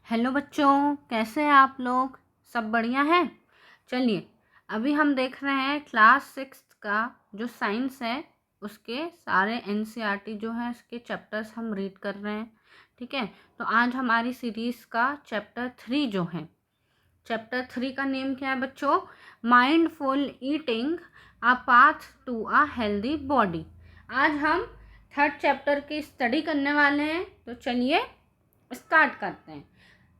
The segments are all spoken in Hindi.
हेलो बच्चों, कैसे हैं आप लोग? सब बढ़िया है। चलिए, अभी हम देख रहे हैं क्लास 6 का जो साइंस है उसके सारे एनसीईआरटी जो है उसके चैप्टर्स हम रीड कर रहे हैं। ठीक है, तो आज हमारी सीरीज़ का चैप्टर 3 जो है, चैप्टर 3 का नेम क्या है बच्चों? Mindful eating, a path to a healthy body. आज हम थर्ड चैप्टर की स्टडी करने वाले हैं, तो चलिए स्टार्ट करते हैं।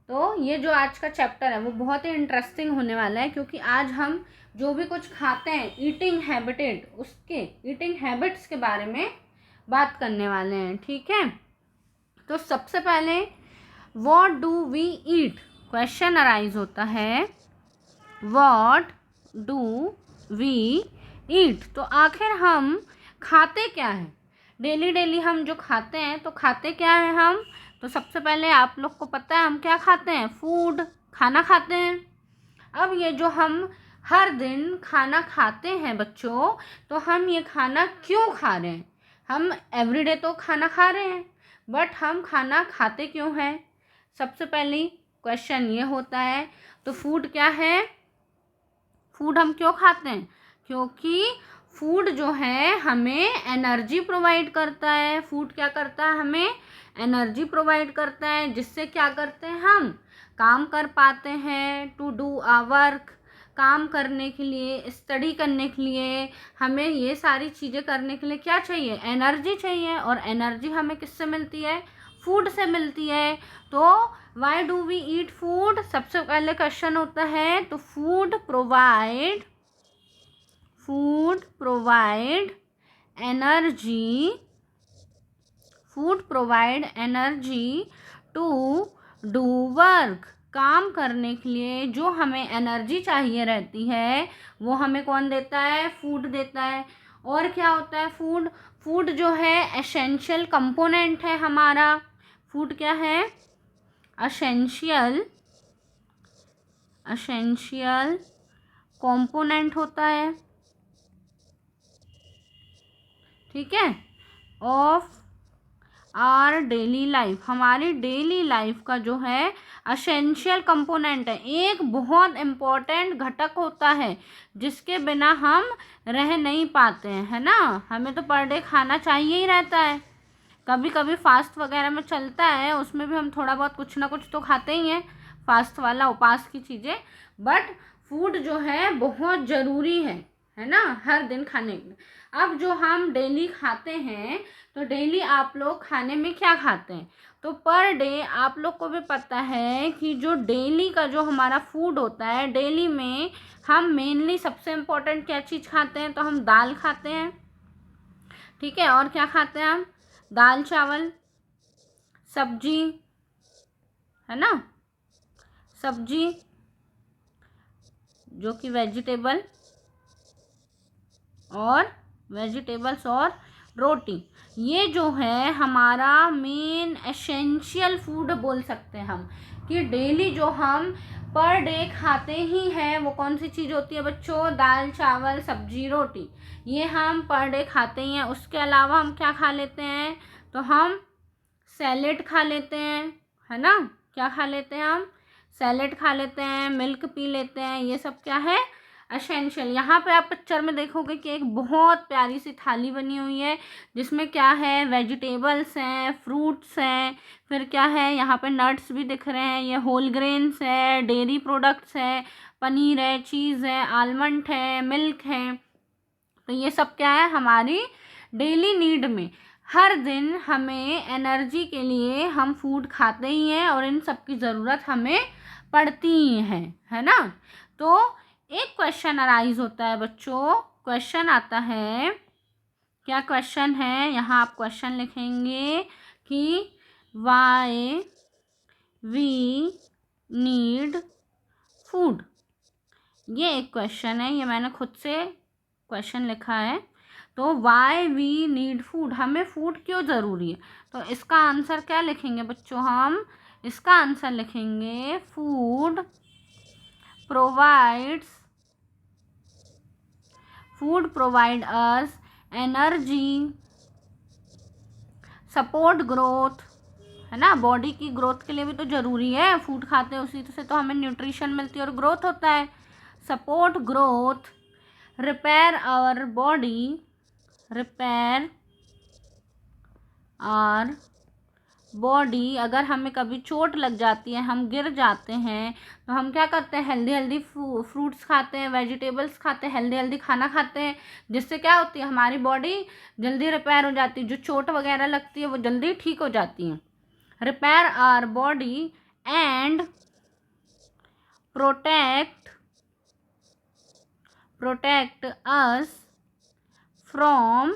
तो ये जो आज का चैप्टर है वो बहुत ही इंटरेस्टिंग होने वाला है, क्योंकि आज हम जो भी कुछ खाते हैं, ईटिंग हैबिट्स के बारे में बात करने वाले हैं। ठीक है, तो सबसे पहले what do we eat, question arise होता है, व्हाट डू वी ईट, तो आखिर हम खाते क्या हैं? डेली डेली हम जो खाते हैं, तो खाते क्या हैं हम? तो सबसे पहले आप लोग को पता है हम क्या खाते हैं? फूड, खाना खाते हैं। अब ये जो हम हर दिन खाना खाते हैं बच्चों, तो हम ये खाना क्यों खा रहे हैं? हम एवरीडे तो खाना खा रहे हैं, बट हम खाना खाते क्यों हैं? सबसे पहली क्वेश्चन ये होता है। तो फूड क्या है? फूड हम क्यों खाते हैं? क्योंकि फूड जो है हमें एनर्जी प्रोवाइड करता है। फूड क्या करता है? हमें एनर्जी प्रोवाइड करता है, जिससे क्या करते हैं हम काम कर पाते हैं। टू डू आ वर्क, काम करने के लिए, स्टडी करने के लिए, हमें ये सारी चीज़ें करने के लिए क्या चाहिए? एनर्जी चाहिए। और एनर्जी हमें किससे मिलती है? फूड से मिलती है। तो why do we eat food? सबसे पहले क्वेश्चन होता है, तो food provide energy, to do work, काम करने के लिए जो हमें एनर्जी चाहिए रहती है वो हमें कौन देता है? फूड देता है। और क्या होता है फूड? फूड जो है एसेंशियल कंपोनेंट है हमारा। फूड क्या है? एसेंशियल कंपोनेंट होता है, ठीक है, ऑफ आर डेली लाइफ, हमारी डेली लाइफ का जो है एसेंशियल कंपोनेंट है, एक बहुत इम्पोर्टेंट घटक होता है जिसके बिना हम रह नहीं पाते हैं, है ना। हमें तो पर डे खाना चाहिए ही रहता है। कभी कभी फास्ट वगैरह में चलता है, उसमें भी हम थोड़ा बहुत कुछ ना कुछ तो खाते ही हैं, फास्ट वाला, उपास की चीज़ें। बट फूड जो है बहुत ज़रूरी है ना, हर दिन खाने में। अब जो हम डेली खाते हैं, तो डेली आप लोग खाने में क्या खाते हैं? तो पर डे आप लोग को भी पता है कि जो डेली का जो हमारा फूड होता है, डेली में हम मेनली सबसे इम्पोर्टेंट क्या चीज़ खाते हैं? तो हम दाल खाते हैं, ठीक है। और क्या खाते हैं हम? दाल चावल, सब्जी, है ना, सब्जी जो कि वेजिटेबल्स और रोटी, ये जो है हमारा मेन एसेंशियल फूड बोल सकते हैं हम, कि डेली जो हम पर डे खाते ही हैं वो कौन सी चीज़ होती है बच्चों? दाल चावल सब्जी रोटी, ये हम पर डे खाते ही हैं। उसके अलावा हम क्या खा लेते हैं? तो हम सैलेड खा लेते हैं, है ना। क्या खा लेते हैं हम? सैलेड खा लेते हैं, मिल्क पी लेते हैं, ये सब क्या है? एसेंशियल। यहाँ पे आप पिक्चर में देखोगे कि एक बहुत प्यारी सी थाली बनी हुई है, जिसमें क्या है? वेजिटेबल्स हैं, फ्रूट्स हैं, फिर क्या है? यहाँ पे नट्स भी दिख रहे हैं, ये होल ग्रेन्स है, डेयरी प्रोडक्ट्स है, पनीर है, चीज़ है, आलमंड है, मिल्क है। तो ये सब क्या है? हमारी डेली नीड में, हर दिन हमें एनर्जी के लिए हम फूड खाते ही हैं, और इन सब की ज़रूरत हमें पड़ती ही है ना। तो एक क्वेश्चन अराइज होता है बच्चों, क्वेश्चन आता है, क्या क्वेश्चन है? यहाँ आप क्वेश्चन लिखेंगे कि वाई वी नीड फूड, ये एक क्वेश्चन है, ये मैंने खुद से क्वेश्चन लिखा है। तो वाई वी नीड फूड, हमें फूड क्यों ज़रूरी है? तो इसका आंसर क्या लिखेंगे बच्चों? हम इसका आंसर लिखेंगे, food provide us energy, support growth, है ना। बॉडी की ग्रोथ के लिए भी तो ज़रूरी है, फूड खाते हैं उसी से तो हमें न्यूट्रिशन मिलती है और ग्रोथ होता है। Support growth, repair our body, repair our body. अगर हमें कभी चोट लग जाती है, हम गिर जाते हैं, तो हम क्या करते हैं, हेल्दी हेल्दी फ्रूट्स खाते हैं, वेजिटेबल्स खाते हैं, हेल्दी हेल्दी खाना खाते हैं, जिससे क्या होती है, हमारी बॉडी जल्दी रिपेयर हो जाती है, जो चोट वगैरह लगती है वो जल्दी ठीक हो जाती है। Repair our body and protect us from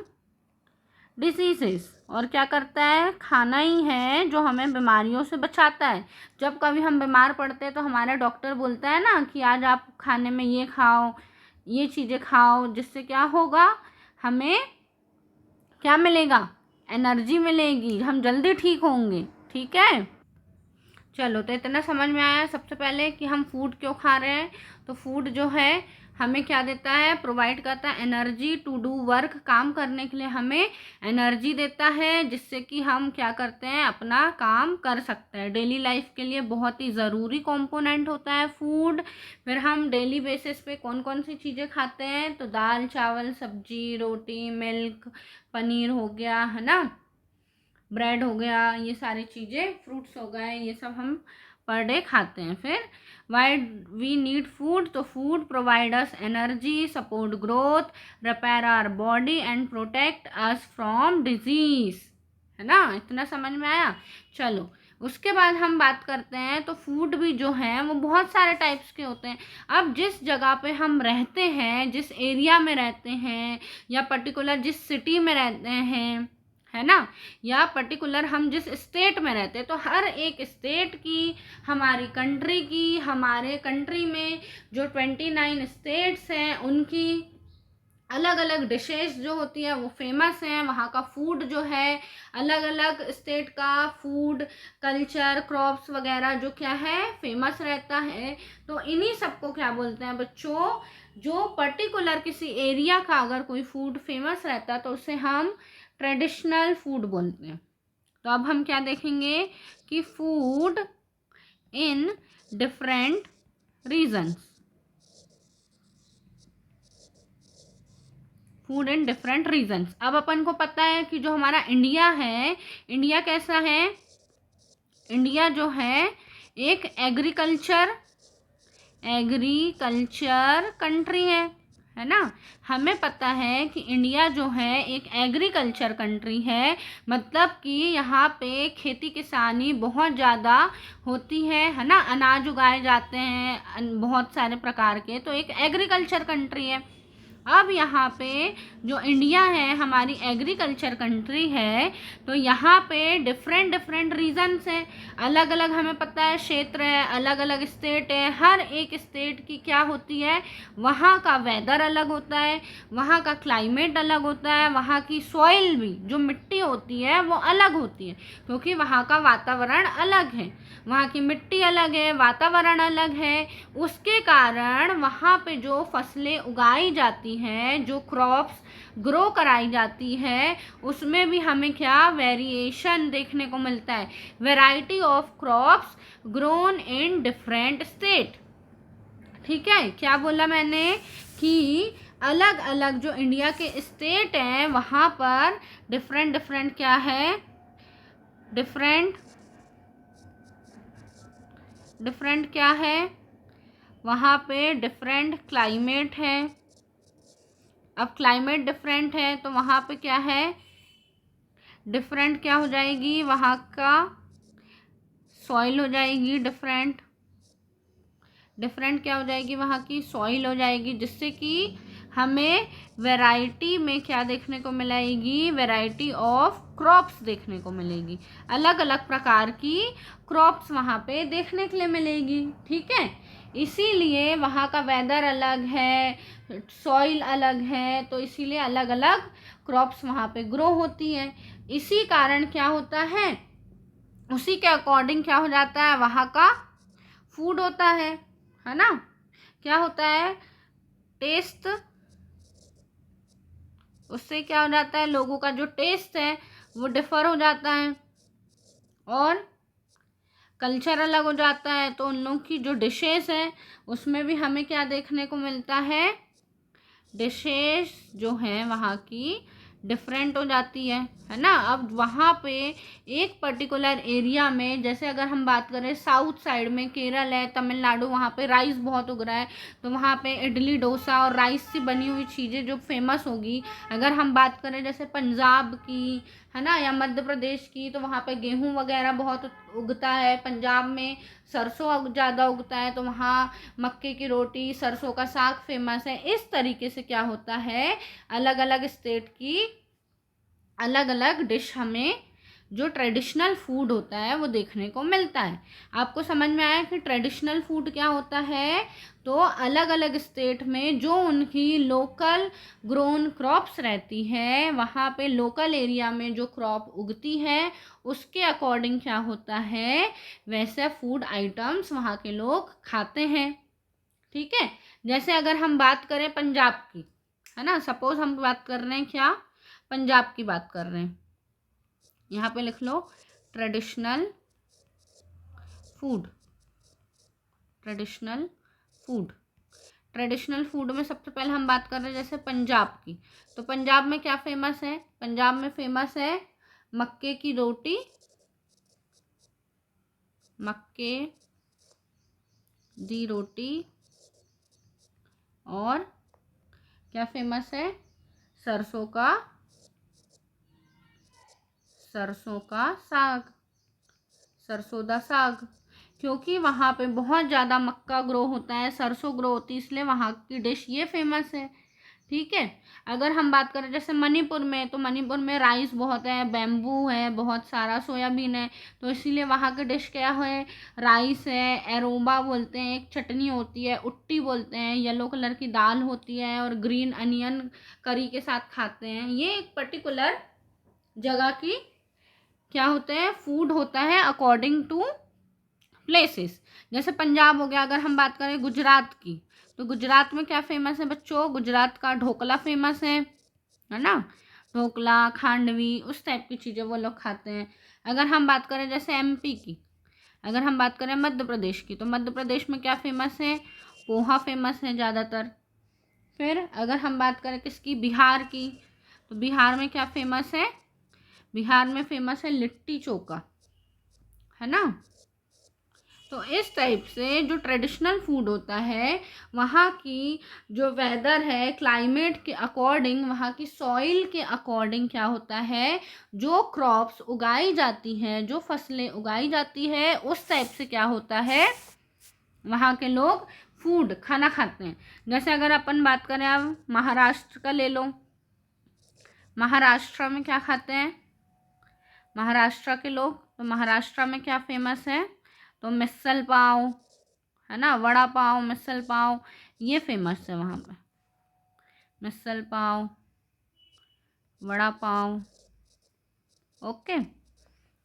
diseases. और क्या करता है, खाना ही है जो हमें बीमारियों से बचाता है। जब कभी हम बीमार पड़ते हैं तो हमारा डॉक्टर बोलता है ना कि आज आप खाने में ये खाओ, ये चीज़ें खाओ, जिससे क्या होगा, हमें क्या मिलेगा, एनर्जी मिलेगी, हम जल्दी ठीक होंगे। ठीक है, चलो तो इतना समझ में आया सबसे पहले कि हम फूड क्यों खा रहे हैं। तो फूड जो है हमें क्या देता है, प्रोवाइड करता है एनर्जी टू डू वर्क, काम करने के लिए हमें एनर्जी देता है, जिससे कि हम क्या करते हैं, अपना काम कर सकते हैं। डेली लाइफ के लिए बहुत ही ज़रूरी कंपोनेंट होता है फूड। फिर हम डेली बेसिस पे कौन कौन सी चीज़ें खाते हैं, तो दाल चावल सब्जी रोटी मिल्क पनीर हो गया, है ना, ब्रेड हो गया, ये सारी चीज़ें, फ्रूट्स हो गए, ये सब हम पर डे खाते हैं। फिर वाई वी नीड फूड, तो food provide us energy, support growth, repair our body and protect us from disease, है ना। इतना समझ में आया। चलो उसके बाद हम बात करते हैं, तो फूड भी जो है वो बहुत सारे टाइप्स के होते हैं। अब जिस जगह पे हम रहते हैं, जिस एरिया में रहते हैं, या पर्टिकुलर जिस सिटी में रहते हैं, है ना, या पर्टिकुलर हम जिस स्टेट में रहते हैं, तो हर एक स्टेट की, हमारी कंट्री की, हमारे कंट्री में जो 29 स्टेट्स हैं उनकी अलग अलग डिशेस जो होती है वो फेमस हैं। वहाँ का फूड जो है, अलग अलग स्टेट का फूड कल्चर क्रॉप्स वगैरह जो क्या है फेमस रहता है। तो इन्हीं सबको क्या बोलते हैं बच्चों, जो पर्टिकुलर किसी एरिया का अगर कोई फूड फेमस रहता है तो उसे हम ट्रेडिशनल फूड बोलते हैं। तो अब हम क्या देखेंगे कि food in different regions, food in different regions. अब अपन को पता है कि जो हमारा इंडिया है, इंडिया कैसा है, इंडिया जो है एक एग्रीकल्चर कंट्री है ना। हमें पता है कि इंडिया जो है एक एग्रीकल्चर कंट्री है, मतलब कि यहाँ पे खेती किसानी बहुत ज़्यादा होती है ना, अनाज उगाए जाते हैं बहुत सारे प्रकार के, तो एक एग्रीकल्चर कंट्री है। अब यहाँ पे जो इंडिया है हमारी एग्रीकल्चर कंट्री है, तो यहाँ पे डिफरेंट डिफरेंट रीजन्स हैं, अलग अलग हमें पता है क्षेत्र है, अलग अलग स्टेट है। हर एक स्टेट की क्या होती है, वहाँ का वेदर अलग होता है, वहाँ का क्लाइमेट अलग होता है, वहाँ की सॉइल भी जो मिट्टी होती है वो अलग होती है, क्योंकि वहाँ का वातावरण अलग है, वहाँ की मिट्टी अलग है, वातावरण अलग है। उसके कारण वहाँ पे जो फसलें उगाई जाती हैं, जो क्रॉप्स ग्रो कराई जाती है, उसमें भी हमें क्या वेरिएशन देखने को मिलता है, variety of crops grown in different state. ठीक है, क्या बोला मैंने कि अलग अलग जो इंडिया के स्टेट हैं वहाँ पर डिफरेंट डिफरेंट क्या है, डिफरेंट क्या है, वहाँ पे डिफरेंट क्लाइमेट है। अब क्लाइमेट डिफरेंट है तो वहाँ पे क्या है, डिफरेंट क्या हो जाएगी, वहाँ का सॉइल हो जाएगी डिफरेंट क्या हो जाएगी, वहाँ की सॉइल हो जाएगी, जिससे कि हमें वैरायटी में क्या देखने को मिलेगी, वैरायटी ऑफ क्रॉप्स देखने को मिलेगी, अलग अलग प्रकार की क्रॉप्स वहाँ पे देखने के लिए मिलेगी। ठीक है, इसीलिए वहाँ का वेदर अलग है, सॉइल अलग है, तो इसीलिए अलग अलग क्रॉप्स वहाँ पे ग्रो होती हैं। इसी कारण क्या होता है, उसी के अकॉर्डिंग क्या हो जाता है, वहाँ का फूड होता है ना। क्या होता है, टेस्ट, उससे क्या हो जाता है, लोगों का जो टेस्ट है वो डिफर हो जाता है। और कल्चर अलग हो जाता है तो उन लोग की जो डिशेस हैं उसमें भी हमें क्या देखने को मिलता है, डिशेस जो हैं वहाँ की डिफरेंट हो जाती है ना। अब वहाँ पे एक पर्टिकुलर एरिया में, जैसे अगर हम बात करें साउथ साइड में, केरल है, तमिलनाडु, वहाँ पे राइस बहुत उग रहा है, तो वहाँ पे इडली डोसा और राइस से बनी हुई चीज़ें जो फेमस होगी। अगर हम बात करें जैसे पंजाब की, है ना, या मध्य प्रदेश की, तो वहाँ पे गेहूँ वगैरह बहुत उगता है। पंजाब में सरसों ज़्यादा उगता है तो वहाँ मक्के की रोटी, सरसों का साग फेमस है। इस तरीके से क्या होता है, अलग अलग स्टेट की अलग अलग डिश हमें जो ट्रेडिशनल फूड होता है वो देखने को मिलता है। आपको समझ में आया कि ट्रेडिशनल फूड क्या होता है? तो अलग अलग स्टेट में जो उनकी लोकल ग्रोन क्रॉप्स रहती है, वहाँ पे लोकल एरिया में जो क्रॉप उगती है उसके अकॉर्डिंग क्या होता है, वैसे फूड आइटम्स वहाँ के लोग खाते हैं। ठीक है। जैसे अगर हम बात करें पंजाब की, है ना, सपोज हम बात कर रहे हैं क्या, पंजाब की बात कर रहे हैं, यहाँ पे लिख लो traditional food. Traditional food, traditional food में सबसे पहले हम बात कर रहे हैं जैसे पंजाब की, तो पंजाब में क्या फेमस है, पंजाब में फेमस है मक्के की रोटी, मक्के दी रोटी, और क्या फेमस है, सरसों का साग, सरसों दा साग। क्योंकि वहाँ पे बहुत ज़्यादा मक्का ग्रो होता है, सरसों ग्रो होती है, इसलिए वहाँ की डिश ये फेमस है। ठीक है। अगर हम बात करें जैसे मणिपुर में, तो मणिपुर में राइस बहुत है, बैम्बू है, बहुत सारा सोयाबीन है, तो इसीलिए वहाँ की डिश क्या है, राइस है, एरोबा बोलते हैं, एक चटनी होती है, उट्टी बोलते हैं, येलो कलर की दाल होती है और ग्रीन अनियन करी के साथ खाते हैं। ये एक पर्टिकुलर जगह की क्या होता है, फूड होता है अकॉर्डिंग टू प्लेसेस। जैसे पंजाब हो गया। अगर हम बात करें गुजरात की, तो गुजरात में क्या फेमस है बच्चों, गुजरात का ढोकला फेमस है ना, ढोकला, खांडवी, उस टाइप की चीज़ें वो लोग खाते हैं। अगर हम बात करें जैसे एमपी की, अगर हम बात करें मध्य प्रदेश की, तो मध्य प्रदेश में क्या फेमस है, पोहा फेमस है ज़्यादातर। फिर अगर हम बात करें किसकी, बिहार की, तो बिहार में क्या फेमस है, बिहार में फेमस है लिट्टी चोखा, है ना। तो इस टाइप से जो ट्रेडिशनल फूड होता है, वहाँ की जो वेदर है, क्लाइमेट के अकॉर्डिंग, वहाँ की सॉइल के अकॉर्डिंग क्या होता है, जो क्रॉप्स उगाई जाती हैं, जो फसलें उगाई जाती है, उस टाइप से क्या होता है, वहाँ के लोग फूड खाना खाते हैं। जैसे अगर अपन बात करें अब महाराष्ट्र का ले लो, महाराष्ट्र में क्या खाते हैं महाराष्ट्र के लोग, तो महाराष्ट्र में क्या फेमस है, तो मिसल पाव, है ना, वड़ा पाव, मिसल पाव, ये फेमस है वहाँ पे, मिसल पाव, वड़ा पाव। ओके।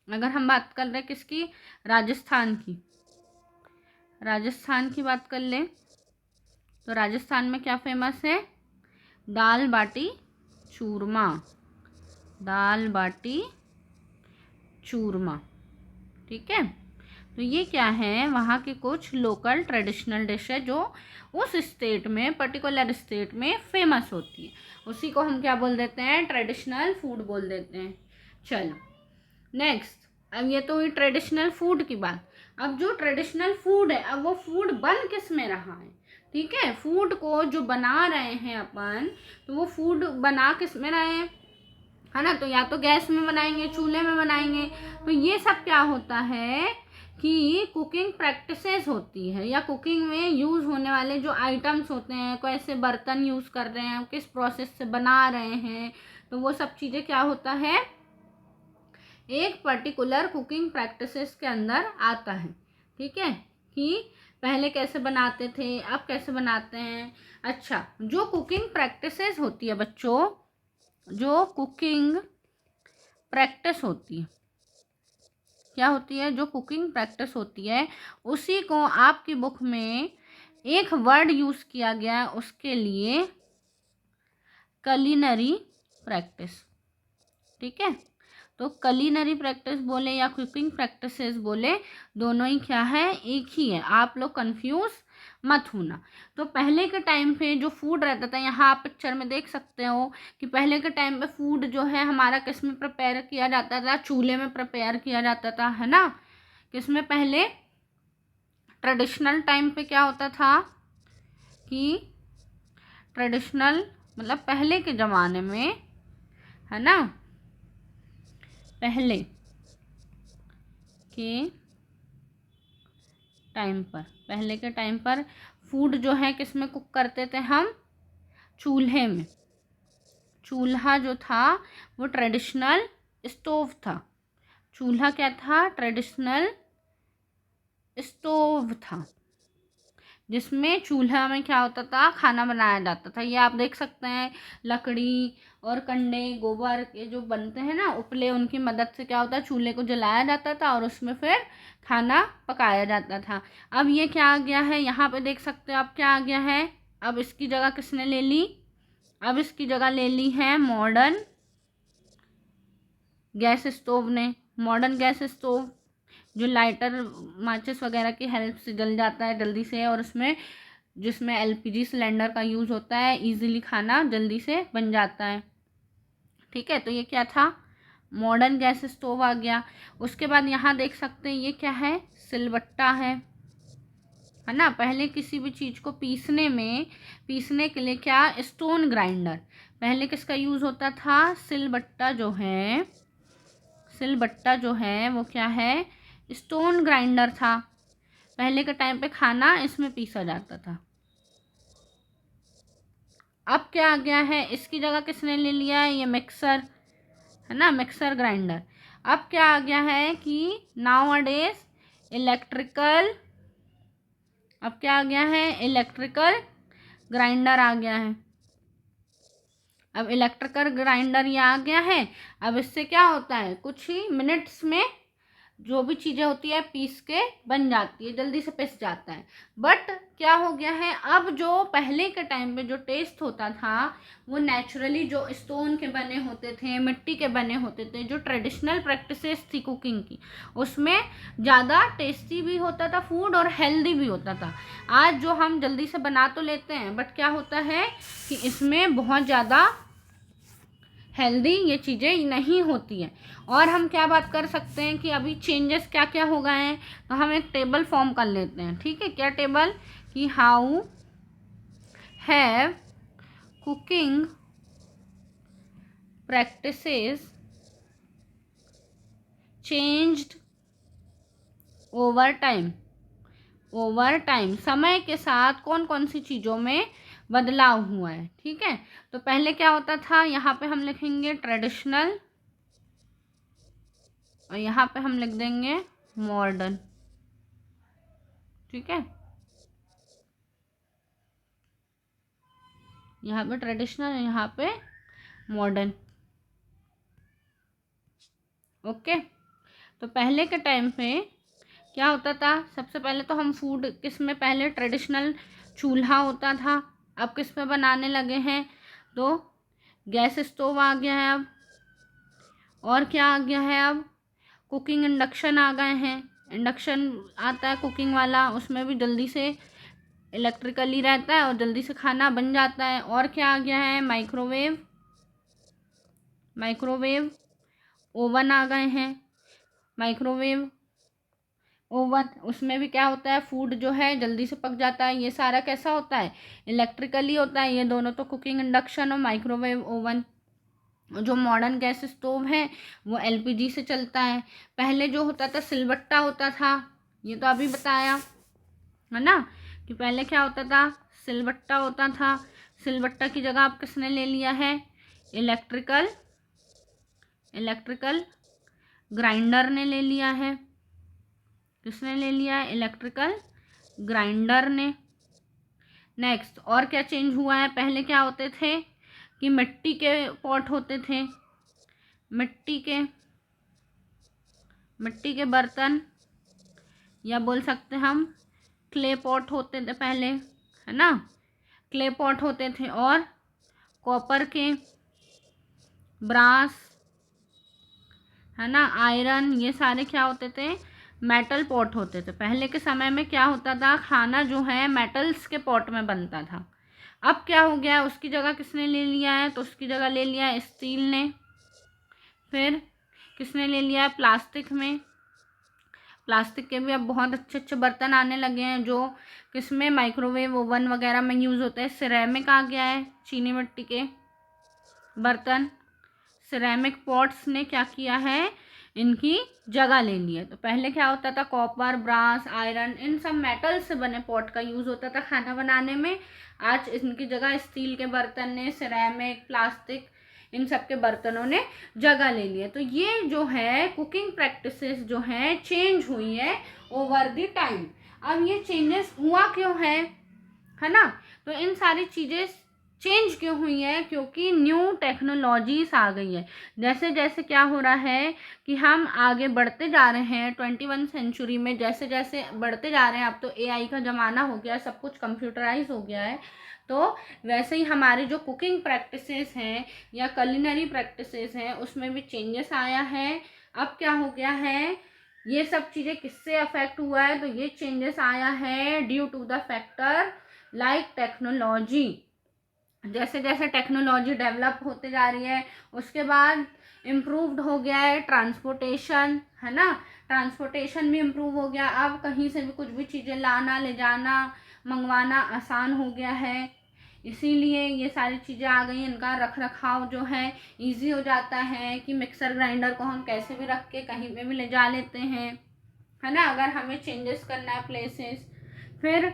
अगर हम बात कर रहे हैं किसकी, राजस्थान की, राजस्थान की बात कर लें, तो राजस्थान में क्या फेमस है, दाल बाटी चूरमा, दाल बाटी चूरमा। ठीक है। तो ये क्या है, वहाँ के कुछ लोकल ट्रेडिशनल डिश है जो उस स्टेट में, पर्टिकुलर स्टेट में फेमस होती है, उसी को हम क्या बोल देते हैं, ट्रेडिशनल फूड बोल देते हैं। चलो नेक्स्ट, अब ये तो हुई ट्रेडिशनल फूड की बात। अब जो ट्रेडिशनल फूड है, अब वो फूड बन किस में रहा है, ठीक है, फूड को जो बना रहे हैं अपन, तो वो फूड बना किस में रहे हैं, है ना, तो या तो गैस में बनाएंगे, चूल्हे में बनाएंगे। तो ये सब क्या होता है कि कुकिंग प्रैक्टिसेस होती है, या कुकिंग में यूज़ होने वाले जो आइटम्स होते हैं, कैसे बर्तन यूज़ कर रहे हैं, किस प्रोसेस से बना रहे हैं, तो वो सब चीज़ें क्या होता है, एक पर्टिकुलर कुकिंग प्रैक्टिसेस के अंदर आता है। ठीक है, कि पहले कैसे बनाते थे, अब कैसे बनाते हैं। अच्छा, जो कुकिंग प्रैक्टिसेस होती है बच्चों, जो कुकिंग प्रैक्टिस होती है, क्या होती है, जो कुकिंग प्रैक्टिस होती है, उसी को आपकी बुक में एक वर्ड यूज़ किया गया है उसके लिए, कलिनरी प्रैक्टिस। ठीक है, तो कलिनरी प्रैक्टिस बोले या कुकिंग प्रैक्टिसेस बोले, दोनों ही क्या है, एक ही है, आप लोग कंफ्यूज मत होना। तो पहले के टाइम पे जो फूड रहता था, यहाँ आप पिक्चर में देख सकते हो कि पहले के टाइम पे फूड जो है हमारा किस में प्रिपेयर किया जाता था, चूल्हे में प्रिपेयर किया जाता था, है ना। किसमें, पहले ट्रेडिशनल टाइम पे क्या होता था कि ट्रेडिशनल मतलब पहले के ज़माने में, है ना, पहले के टाइम पर फूड जो है किस में कुक करते थे हम, चूल्हे में। चूल्हा जो था वो ट्रेडिशनल स्टोव था। चूल्हा क्या था, ट्रेडिशनल स्टोव था, जिसमें चूल्हा में क्या होता था, खाना बनाया जाता था। ये आप देख सकते हैं, लकड़ी और कंडे गोबर के जो बनते हैं ना उपले, उनकी मदद से क्या होता है, चूल्हे को जलाया जाता था और उसमें फिर खाना पकाया जाता था। अब ये क्या आ गया है, यहाँ पे देख सकते हो आप, क्या आ गया है, अब इसकी जगह किसने ले ली, अब इसकी जगह ले ली है मॉडर्न गैस स्टोव ने। मॉडर्न गैस स्टोव जो लाइटर माचिस वगैरह की हेल्प से जल जाता है जल्दी से, और उसमें जिसमें एलपीजी सिलेंडर का यूज़ होता है, इजीली खाना जल्दी से बन जाता है। ठीक है, तो ये क्या था, मॉडर्न गैस स्टोव आ गया। उसके बाद यहाँ देख सकते हैं ये क्या है, सिलबट्टा है ना। पहले किसी भी चीज़ को पीसने के लिए क्या, स्टोन ग्राइंडर, पहले किसका यूज़ होता था, सिलबट्टा जो है वो क्या है, स्टोन ग्राइंडर था। पहले के टाइम पे खाना इसमें पीसा जाता था। अब क्या आ गया है, इसकी जगह किसने ले लिया है, ये मिक्सर, है ना, मिक्सर ग्राइंडर। अब क्या आ गया है कि नाउअडेज इलेक्ट्रिकल, अब क्या आ गया है, इलेक्ट्रिकल ग्राइंडर आ गया है। अब इलेक्ट्रिकल ग्राइंडर ये आ गया है। अब इससे क्या होता है, कुछ ही मिनट्स में जो भी चीज़ें होती है पीस के बन जाती है, जल्दी से पिस जाता है। बट क्या हो गया है, अब जो पहले के टाइम पे जो टेस्ट होता था वो नेचुरली जो स्टोन के बने होते थे, मिट्टी के बने होते थे, जो ट्रेडिशनल प्रैक्टिसेस थी कुकिंग की, उसमें ज़्यादा टेस्टी भी होता था फूड और हेल्दी भी होता था। आज जो हम जल्दी से बना तो लेते हैं, बट क्या होता है कि इसमें बहुत ज़्यादा हेल्दी ये चीज़ें नहीं होती हैं। और हम क्या बात कर सकते हैं कि अभी चेंजेस क्या क्या हो गए हैं, तो हम एक टेबल फॉर्म कर लेते हैं। ठीक है, क्या टेबल, कि how have cooking practices changed over time, समय के साथ कौन कौन सी चीज़ों में बदलाव हुआ है। ठीक है, तो पहले क्या होता था, यहाँ पे हम लिखेंगे ट्रेडिशनल और यहाँ पे हम लिख देंगे मॉडर्न। ठीक है, यहाँ पे ट्रेडिशनल, यहाँ पे मॉडर्न। ओके, तो पहले के टाइम पे क्या होता था, सबसे पहले तो हम फूड किस में, पहले ट्रेडिशनल चूल्हा होता था, अब किस पे बनाने लगे हैं, तो गैस स्टोव आ गया है अब। और क्या आ गया है, अब कुकिंग इंडक्शन आ गए हैं। इंडक्शन आता है कुकिंग वाला, उसमें भी जल्दी से इलेक्ट्रिकली रहता है और जल्दी से खाना बन जाता है। और क्या आ गया है, माइक्रोवेव ओवन आ गए हैं। माइक्रोवेव ओवन, उसमें भी क्या होता है, फूड जो है जल्दी से पक जाता है। ये सारा कैसा होता है, इलेक्ट्रिकली होता है। ये दोनों तो कुकिंग इंडक्शन और माइक्रोवेव ओवन। जो मॉडर्न गैस स्टोव है वो एलपीजी से चलता है। पहले जो होता था सिलबट्टा होता था, ये तो अभी बताया है ना, कि पहले क्या होता था, सिलबट्टा होता था। सिलबट्टा की जगह आप किसने ले लिया है, इलेक्ट्रिकल ग्राइंडर ने ले लिया है। किसने ले लिया है, इलेक्ट्रिकल ग्राइंडर ने। नेक्स्ट, और क्या चेंज हुआ है, पहले क्या होते थे कि मिट्टी के पॉट होते थे, मिट्टी के बर्तन, या बोल सकते हम क्ले पॉट होते थे पहले, है ना, क्ले पॉट होते थे। और कॉपर के, ब्रास, है ना, आयरन, ये सारे क्या होते थे, मेटल पॉट होते थे। पहले के समय में क्या होता था, खाना जो है मेटल्स के पॉट में बनता था। अब क्या हो गया, उसकी जगह किसने ले लिया है, तो उसकी जगह ले लिया है स्टील ने। फिर किसने ले लिया है, प्लास्टिक में। प्लास्टिक के भी अब बहुत अच्छे अच्छे बर्तन आने लगे हैं जो किसमें, माइक्रोवेव ओवन वगैरह में यूज़ होता है। सिरेमिक आ गया है, चीनी मिट्टी के बर्तन। सिरेमिक पॉट्स ने क्या किया है, इनकी जगह ले ली है। तो पहले क्या होता था, कॉपर, ब्रास, आयरन, इन सब मेटल से बने पॉट का यूज़ होता था खाना बनाने में। आज इनकी जगह स्टील के बर्तन ने, सिरेमिक, प्लास्टिक, इन सब के बर्तनों ने जगह ले ली है। तो ये जो है कुकिंग प्रैक्टिसेस जो हैं चेंज हुई है ओवर द टाइम। अब ये चेंजेस हुआ क्यों है ना, तो इन सारी चीज़ें चेंज क्यों हुई है, क्योंकि न्यू टेक्नोलॉजीज आ गई है। जैसे जैसे क्या हो रहा है कि हम आगे बढ़ते जा रहे हैं 21 सेंचुरी में, जैसे जैसे बढ़ते जा रहे हैं, अब तो एआई का ज़माना हो गया, सब कुछ कंप्यूटराइज हो गया है। तो वैसे ही हमारी जो कुकिंग प्रैक्टिसेस हैं या कलिनरी प्रैक्टिसेस हैं उसमें भी चेंजेस आया है। अब क्या हो गया है, ये सब चीज़ें किससे अफेक्ट हुआ है, तो ये चेंजेस आया है due to the factor like technology. जैसे जैसे टेक्नोलॉजी डेवलप होते जा रही है, उसके बाद इम्प्रूव्ड हो गया है ट्रांसपोर्टेशन, है ना, ट्रांसपोर्टेशन भी इम्प्रूव हो गया। अब कहीं से भी कुछ भी चीज़ें लाना, ले जाना, मंगवाना आसान हो गया है। इसीलिए ये सारी चीज़ें आ गई, इनका रख रखाव जो है इजी हो जाता है कि मिक्सर ग्राइंडर को हम कैसे भी रख के कहीं पे भी ले जा लेते हैं, है ना, अगर हमें चेंजेस करना है प्लेसेस। फिर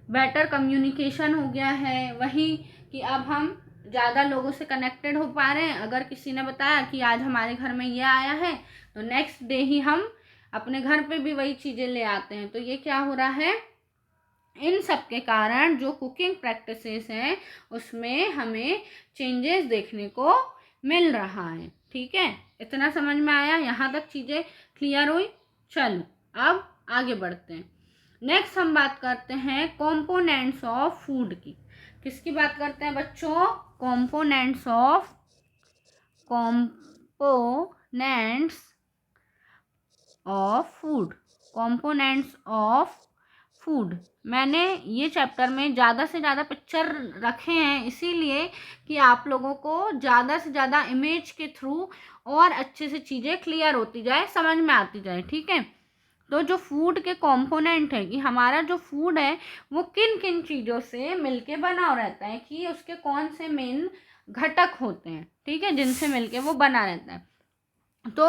बेटर कम्युनिकेशन हो गया है, वही कि अब हम ज़्यादा लोगों से कनेक्टेड हो पा रहे हैं। अगर किसी ने बताया कि आज हमारे घर में ये आया है, तो नेक्स्ट डे ही हम अपने घर पे भी वही चीज़ें ले आते हैं। तो ये क्या हो रहा है, इन सब के कारण जो कुकिंग प्रैक्टिसेस हैं उसमें हमें चेंजेस देखने को मिल रहा है। ठीक है, इतना समझ में आया, यहाँ तक चीज़ें क्लियर हुई। चलो अब आगे बढ़ते हैं। नेक्स्ट हम बात करते हैं कंपोनेंट्स ऑफ फूड की। किसकी बात करते हैं बच्चों, components of food. Components of food, मैंने ये चैप्टर में ज़्यादा से ज़्यादा पिक्चर रखे हैं इसीलिए कि आप लोगों को ज़्यादा से ज़्यादा इमेज के थ्रू और अच्छे से चीज़ें क्लियर होती जाए, समझ में आती जाए। ठीक है, तो जो फूड के कंपोनेंट है कि हमारा जो फूड है वो किन किन चीज़ों से मिलके बना रहता है, कि उसके कौन से मेन घटक होते हैं, ठीक है, जिनसे मिलके वो बना रहता है। तो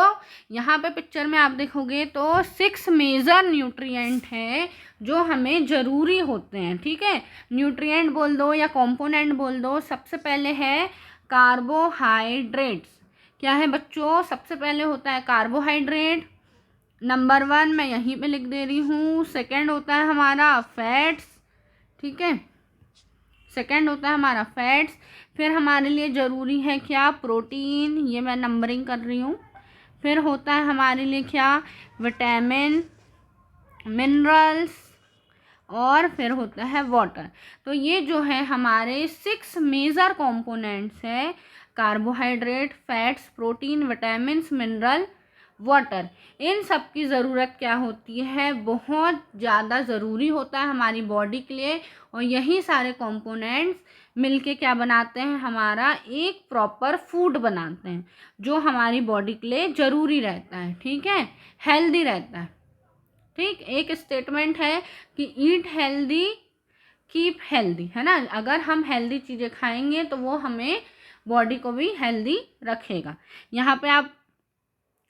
यहाँ पे पिक्चर में आप देखोगे तो 6 मेजर न्यूट्रिएंट हैं जो हमें ज़रूरी होते हैं। ठीक है, न्यूट्रिएंट बोल दो या कंपोनेंट बोल दो। सबसे पहले है कार्बोहाइड्रेट्स। क्या है बच्चों, सबसे पहले होता है कार्बोहाइड्रेट, नंबर 1 मैं यहीं पे लिख दे रही हूँ। सेकंड होता है हमारा फैट्स, ठीक है, सेकंड होता है हमारा फैट्स। फिर हमारे लिए ज़रूरी है क्या, प्रोटीन, ये मैं नंबरिंग कर रही हूँ। फिर होता है हमारे लिए क्या, विटामिन, मिनरल्स, और फिर होता है वाटर। तो ये जो है हमारे 6 मेजर कंपोनेंट्स है, carbohydrate, fats, protein, vitamins, mineral, water. इन सब की ज़रूरत क्या होती है, बहुत ज़्यादा ज़रूरी होता है हमारी बॉडी के लिए। और यही सारे कंपोनेंट्स मिलके क्या बनाते हैं, हमारा एक प्रॉपर फूड बनाते हैं जो हमारी बॉडी के लिए ज़रूरी रहता है। ठीक है, हेल्दी रहता है। ठीक, एक स्टेटमेंट है कि ईट हेल्दी कीप हेल्दी, है ना, अगर हम हेल्दी चीज़ें खाएंगे तो वो हमें बॉडी को भी हेल्दी रखेगा। यहाँ पे आप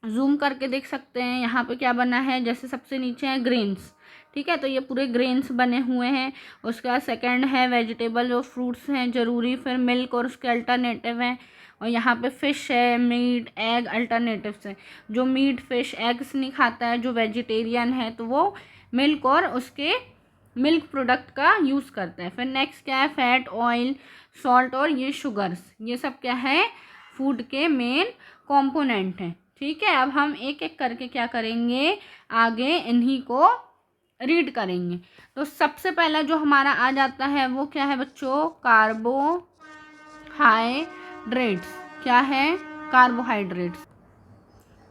जूम करके देख सकते हैं, यहाँ पे क्या बना है, जैसे सबसे नीचे है ग्रेन्स, ठीक है, तो ये पूरे ग्रेन्स बने हुए हैं। उसका सेकंड है वेजिटेबल, जो फ्रूट्स हैं ज़रूरी, फिर मिल्क और उसके अल्टरनेटिव हैं, और यहाँ पे फ़िश है, मीट, एग अल्टरनेटिव्स हैं। जो मीट, फिश, एग्स नहीं खाता है, जो वेजिटेरियन है, तो वो मिल्क और उसके मिल्क प्रोडक्ट का यूज़ करता है। फिर नेक्स्ट क्या है, फैट, ऑयल, सॉल्ट और ये शुगर्स, ये सब क्या है, फूड के मेन कॉम्पोनेंट हैं। ठीक है, अब हम एक एक करके क्या करेंगे, आगे इन्हीं को रीड करेंगे। तो सबसे पहला जो हमारा आ जाता है वो क्या है बच्चों, कार्बोहाइड्रेट्स। क्या है, कार्बोहाइड्रेट्स।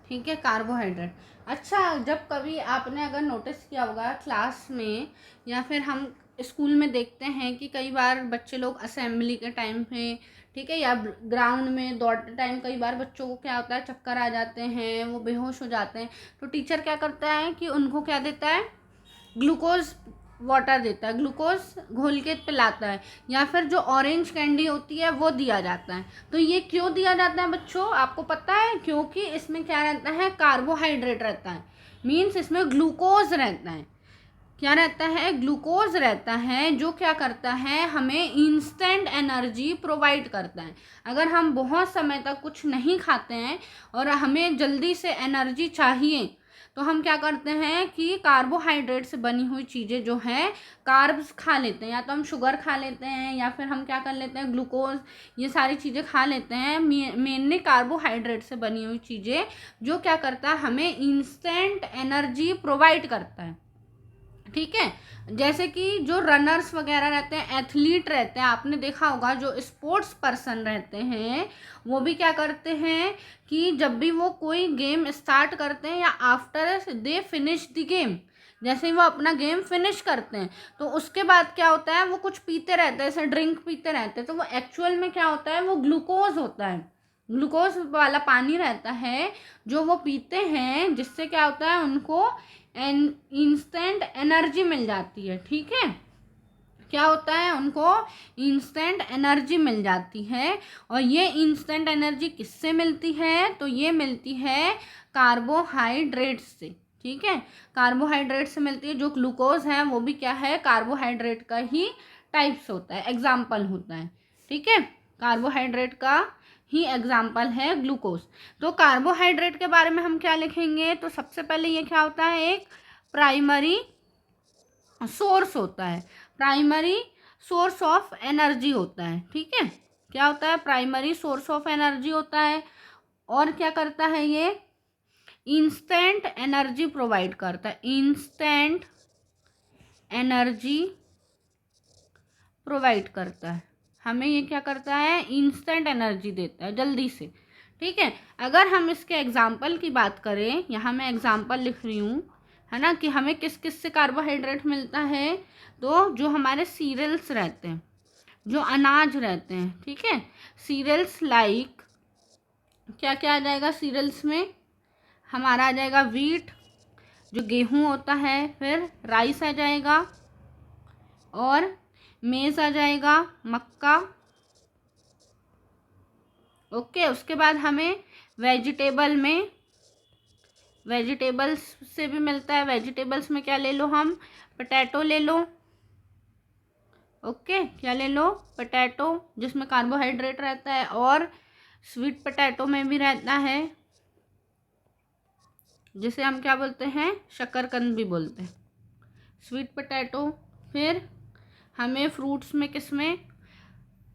ठीक है, कार्बोहाइड्रेट। अच्छा, जब कभी आपने अगर नोटिस किया होगा क्लास में या फिर हम स्कूल में देखते हैं कि कई बार बच्चे लोग असेंबली के टाइम पे, ठीक है, या ग्राउंड में दौड़ते टाइम कई बार बच्चों को क्या होता है, चक्कर आ जाते हैं, वो बेहोश हो जाते हैं। तो टीचर क्या करता है कि उनको क्या देता है, ग्लूकोज वाटर देता है, ग्लूकोज घोल के पिलाता है, या फिर जो ऑरेंज कैंडी होती है वो दिया जाता है। तो ये क्यों दिया जाता है बच्चों, आपको पता है? क्योंकि इसमें क्या रहता है, कार्बोहाइड्रेट रहता है, मीन्स इसमें ग्लूकोज रहता है। क्या रहता है, ग्लूकोज रहता है, जो क्या करता है, हमें इंस्टेंट एनर्जी प्रोवाइड करता है। अगर हम बहुत समय तक कुछ नहीं खाते हैं और हमें जल्दी से एनर्जी चाहिए, तो हम क्या करते हैं कि कार्बोहाइड्रेट से बनी हुई चीज़ें जो हैं, कार्ब्स खा लेते हैं, या तो हम शुगर खा लेते हैं या फिर हम क्या कर लेते हैं, ग्लूकोज, ये सारी चीज़ें खा लेते हैं। मेनली कार्बोहाइड्रेट से बनी हुई चीज़ें जो क्या करता है, हमें इंस्टेंट एनर्जी प्रोवाइड करता है। ठीक है, जैसे कि जो रनर्स वगैरह रहते हैं, एथलीट रहते हैं, आपने देखा होगा जो स्पोर्ट्स पर्सन रहते हैं, वो भी क्या करते हैं कि जब भी वो कोई गेम स्टार्ट करते हैं या after they finish the game, जैसे ही वो अपना गेम फिनिश करते हैं, तो उसके बाद क्या होता है, वो कुछ पीते रहते हैं, जैसे ड्रिंक पीते रहते हैं, तो वो एक्चुअल में क्या होता है, वो ग्लूकोज होता है, ग्लूकोज वाला पानी रहता है जो वो पीते हैं, जिससे क्या होता है, उनको इंस्टेंट एनर्जी मिल जाती है। ठीक है, क्या होता है, उनको इंस्टेंट एनर्जी मिल जाती है। और ये इंस्टेंट एनर्जी किससे मिलती है, तो ये मिलती है कार्बोहाइड्रेट से। ठीक है, कार्बोहाइड्रेट से मिलती है। जो ग्लूकोज है वो भी क्या है, कार्बोहाइड्रेट का ही टाइप्स होता है, एग्जाम्पल होता है। ठीक है, कार्बोहाइड्रेट का ही एग्जाम्पल है ग्लूकोज। तो कार्बोहाइड्रेट के बारे में हम क्या लिखेंगे, तो सबसे पहले ये क्या होता है, एक प्राइमरी सोर्स होता है, प्राइमरी सोर्स ऑफ एनर्जी होता है। ठीक है, क्या होता है, प्राइमरी सोर्स ऑफ एनर्जी होता है। और क्या करता है, ये इंस्टेंट एनर्जी प्रोवाइड करता है, इंस्टेंट एनर्जी प्रोवाइड करता है, हमें ये क्या करता है, इंस्टेंट एनर्जी देता है जल्दी से। ठीक है, अगर हम इसके एग्जाम्पल की बात करें, यहाँ मैं एग्जाम्पल लिख रही हूँ, है ना, कि हमें किस किस से कार्बोहाइड्रेट मिलता है, तो जो हमारे सीरियल्स रहते हैं, जो अनाज रहते हैं, ठीक है, सीरियल्स लाइक, क्या क्या आ जाएगा सीरियल्स में, हमारा आ जाएगा वीट, जो गेहूँ होता है, फिर राइस आ जाएगा, और मेज़ आ जाएगा, मक्का। ओके, उसके बाद हमें वेजिटेबल में, वेजिटेबल्स से भी मिलता है। वेजिटेबल्स में क्या ले लो हम, पोटैटो ले लो। ओके, क्या ले लो, पोटैटो, जिसमें कार्बोहाइड्रेट रहता है, और स्वीट पोटैटो में भी रहता है, जिसे हम क्या बोलते हैं, शकरकंद भी बोलते हैं, स्वीट पोटैटो। फिर हमें फ्रूट्स में किस में,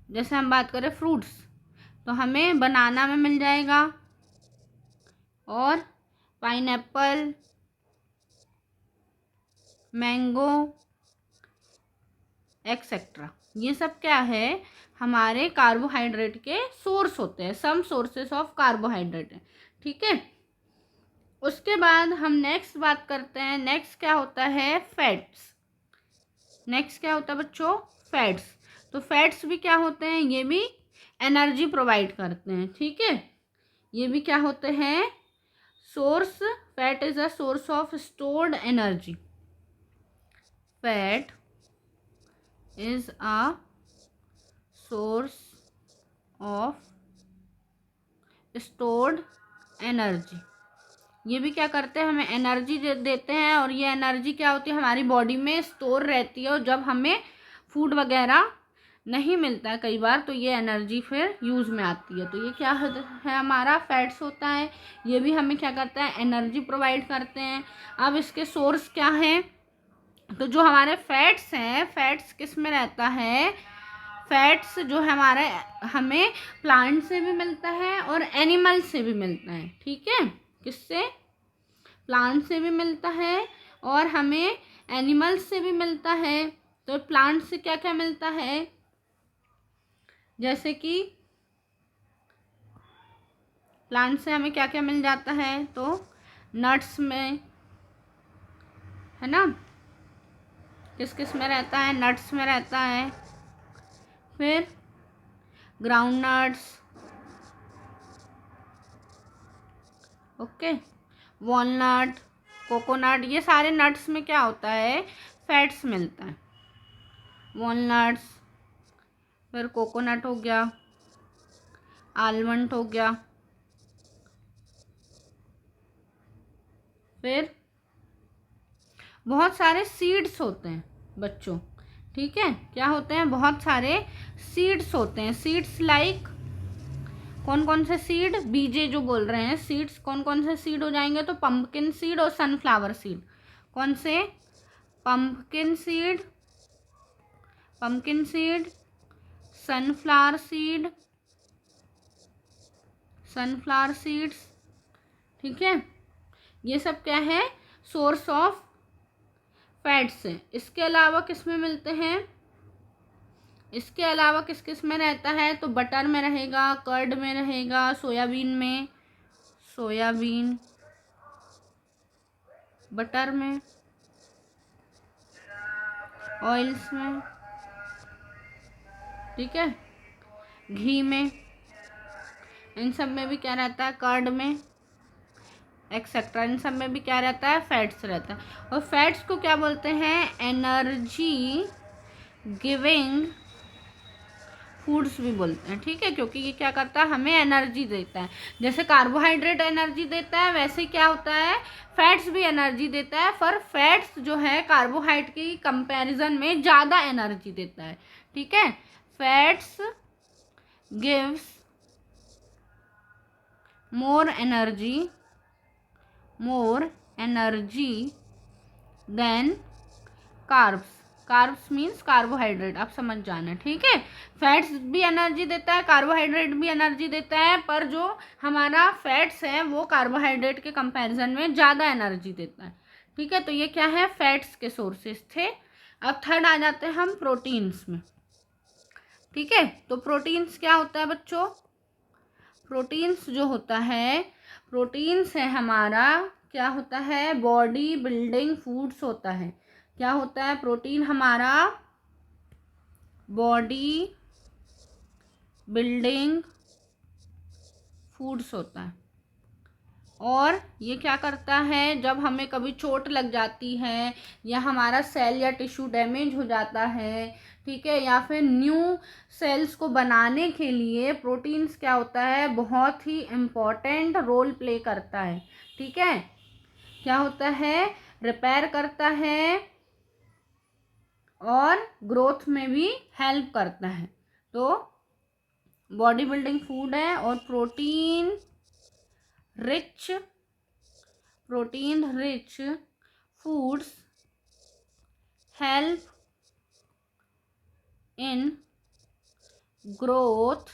जैसे हम बात करें फ्रूट्स, तो हमें बनाना में मिल जाएगा, और पाइनएप्पल, मैंगो, एक्सेट्रा। ये सब क्या है, हमारे कार्बोहाइड्रेट के सोर्स होते हैं, सम सोर्सेस ऑफ कार्बोहाइड्रेट है। ठीक है, उसके बाद हम नेक्स्ट बात करते हैं, नेक्स्ट क्या होता है, फैट्स। नेक्स्ट क्या होता है बच्चों, फैट्स। तो फैट्स भी क्या होते हैं, ये भी एनर्जी प्रोवाइड करते हैं। ठीक है, ये भी क्या होते हैं, source, fat is a source of stored energy, fat is a source of stored energy. ये भी क्या करते हैं, हमें एनर्जी देते हैं, और ये एनर्जी क्या होती है, हमारी बॉडी में स्टोर रहती है, और जब हमें फूड वगैरह नहीं मिलता है कई बार, तो ये एनर्जी फिर यूज़ में आती है। तो ये क्या है, हमारा फैट्स होता है, ये भी हमें क्या करता है, एनर्जी प्रोवाइड करते हैं। अब इसके सोर्स क्या हैं, तो जो हमारे फैट्स हैं, फैट्स किस में रहता है, फैट्स जो है हमारे, हमें प्लांट से भी मिलता है और एनिमल से भी मिलता है। ठीक है, किससे, प्लांट से भी मिलता है और हमें एनिमल्स से भी मिलता है। तो प्लांट से क्या क्या मिलता है, जैसे कि प्लांट से हमें क्या क्या मिल जाता है, तो नट्स में, है ना, किस किस में रहता है, नट्स में रहता है, फिर ground nuts, okay, walnut, coconut, ये सारे नट्स में क्या होता है, फैट्स मिलता है। वॉलनट्स, फिर कोकोनट हो गया, आलमंड हो गया, फिर बहुत सारे सीड्स होते हैं बच्चों, ठीक है, क्या होते हैं, बहुत सारे सीड्स होते हैं। सीड्स लाइक कौन कौन से सीड, बीजे जो बोल रहे हैं, सीड्स कौन कौन से सीड हो जाएंगे, तो पंपकिन सीड और सनफ्लावर सीड। कौन से, pumpkin seed, pumpkin seed, sunflower seed, sunflower seeds, ठीक है, ये सब क्या है, सोर्स ऑफ फैट्स है। इसके अलावा किस में मिलते हैं, इसके अलावा किस किस में रहता है, तो बटर में रहेगा, कर्ड में रहेगा, सोयाबीन में, सोयाबीन, बटर में, ऑयल्स में, ठीक है, घी में, इन सब में भी क्या रहता है, कर्ड में, एक्सेट्रा, इन सब में भी क्या रहता है, फैट्स रहता है। और फैट्स को क्या बोलते हैं, एनर्जी गिविंग फूड्स भी बोलते हैं, ठीक है, क्योंकि ये क्या करता है, हमें एनर्जी देता है। जैसे कार्बोहाइड्रेट एनर्जी देता है, वैसे क्या होता है, फैट्स भी एनर्जी देता है, पर फैट्स जो है कार्बोहाइड्रेट की कंपैरिजन में ज़्यादा एनर्जी देता है, ठीक है। Fats gives more energy than carbs. Carbs means carbohydrate, आप समझ जाना, ठीक है। फैट्स भी एनर्जी देता है, कार्बोहाइड्रेट भी एनर्जी देता है, पर जो हमारा फैट्स है वो कार्बोहाइड्रेट के कंपैरिजन में ज़्यादा एनर्जी देता है, ठीक है। तो ये क्या है, फैट्स के सोर्सेस थे। अब थर्ड आ जाते हैं हम प्रोटीन्स में, ठीक है। तो प्रोटीन्स क्या होता है बच्चों, प्रोटीन्स जो होता है, प्रोटीन्स है हमारा, क्या होता है, बॉडी बिल्डिंग फूड्स होता है। क्या होता है, प्रोटीन हमारा बॉडी बिल्डिंग फूड्स होता है। और ये क्या करता है, जब हमें कभी चोट लग जाती है या हमारा सेल या टिश्यू डैमेज हो जाता है, ठीक है, या फिर न्यू सेल्स को बनाने के लिए प्रोटीन्स क्या होता है, बहुत ही इम्पॉर्टेंट रोल प्ले करता है, ठीक है। क्या होता है, रिपेयर करता है और ग्रोथ में भी हेल्प करता है। तो बॉडी बिल्डिंग फूड है, और protein rich foods help in growth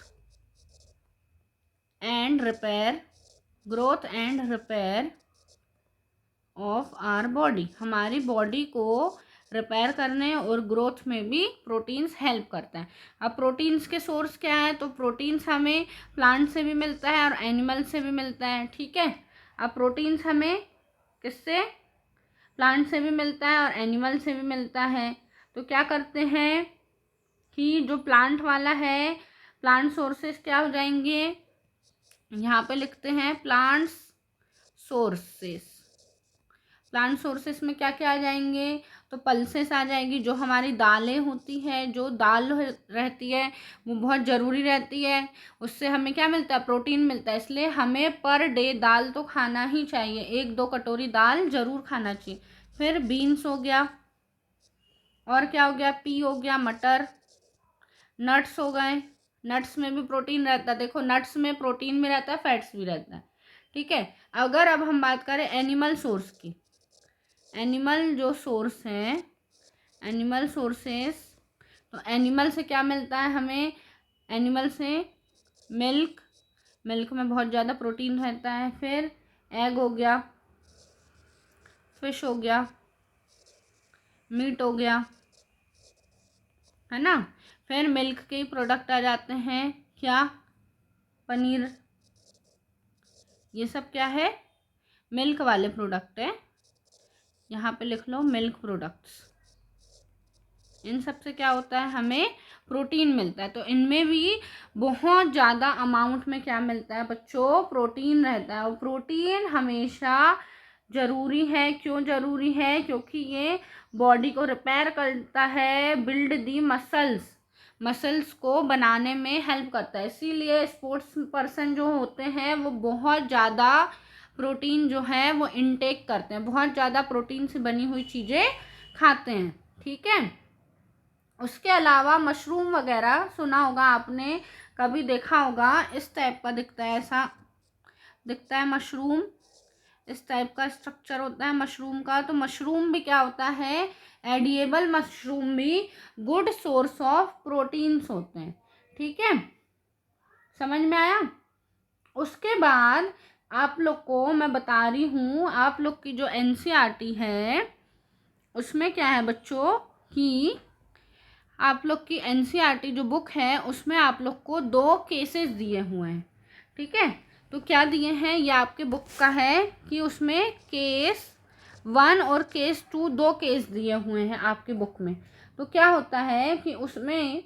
and repair of our body. हमारी बॉडी को रिपेयर करने और ग्रोथ में भी प्रोटीन्स हेल्प करता है। अब प्रोटीन्स के सोर्स क्या है, तो प्रोटीन्स हमें प्लांट से भी मिलता है और एनिमल से भी मिलता है, ठीक है। अब प्रोटीन्स हमें किससे, प्लांट से भी मिलता है और एनिमल से भी मिलता है। तो क्या करते हैं कि जो प्लांट वाला है, प्लांट सोर्सेस क्या हो जाएंगे, यहाँ पे लिखते हैं प्लांट्स सोर्सेस। प्लांट सोर्सेस में क्या क्या आ जाएंगे, तो पल्सेस आ जाएगी, जो हमारी दालें होती है, जो दाल रहती है वो बहुत ज़रूरी रहती है, उससे हमें क्या मिलता है, प्रोटीन मिलता है। इसलिए हमें पर डे दाल तो खाना ही चाहिए, 1-2 कटोरी दाल ज़रूर खाना चाहिए। फिर बीन्स हो गया, और क्या हो गया, पी हो गया, मटर, नट्स हो गए, नट्स में भी प्रोटीन रहता है। देखो नट्स में प्रोटीन भी रहता है, फैट्स भी रहता है, ठीक है। अगर अब हम बात करें एनिमल सोर्स की, एनिमल जो सोर्स हैं, एनिमल सोर्सेस, तो एनिमल से क्या मिलता है हमें, एनिमल से मिल्क में बहुत ज़्यादा प्रोटीन रहता है। फिर एग हो गया, फिश हो गया, मीट हो गया, है ना। फिर मिल्क के प्रोडक्ट आ जाते हैं, क्या, पनीर, ये सब क्या है, मिल्क वाले प्रोडक्ट है, यहाँ पे लिख लो मिल्क प्रोडक्ट्स। इन सब से क्या होता है, हमें प्रोटीन मिलता है। तो इनमें भी बहुत ज़्यादा अमाउंट में क्या मिलता है बच्चों, प्रोटीन रहता है। और प्रोटीन हमेशा ज़रूरी है। क्यों ज़रूरी है, क्योंकि ये बॉडी को रिपेयर करता है, बिल्ड दी मसल्स को बनाने में हेल्प करता है। इसीलिए स्पोर्ट्स पर्सन जो होते हैं वो बहुत ज़्यादा प्रोटीन जो है वो इनटेक करते हैं, बहुत ज़्यादा प्रोटीन से बनी हुई चीज़ें खाते हैं। ठीक है, उसके अलावा मशरूम वगैरह सुना होगा आपने, कभी देखा होगा, इस टाइप का दिखता है, ऐसा दिखता है मशरूम, इस टाइप का स्ट्रक्चर होता है मशरूम का। तो मशरूम भी क्या होता है, एडिएबल मशरूम भी गुड सोर्स ऑफ प्रोटीन्स होते हैं। ठीक है, समझ में आया। उसके बाद आप लोग को मैं बता रही हूँ, आप लोग की जो एनसीईआरटी है उसमें क्या है बच्चों कि आप लोग की एनसीईआरटी जो बुक है उसमें आप लोग को 2 केसेस दिए हुए हैं। ठीक है, तो क्या दिए हैं, ये आपके बुक का है कि उसमें केस 1 और केस 2 2 केस दिए हुए हैं आपकी बुक में। तो क्या होता है कि उसमें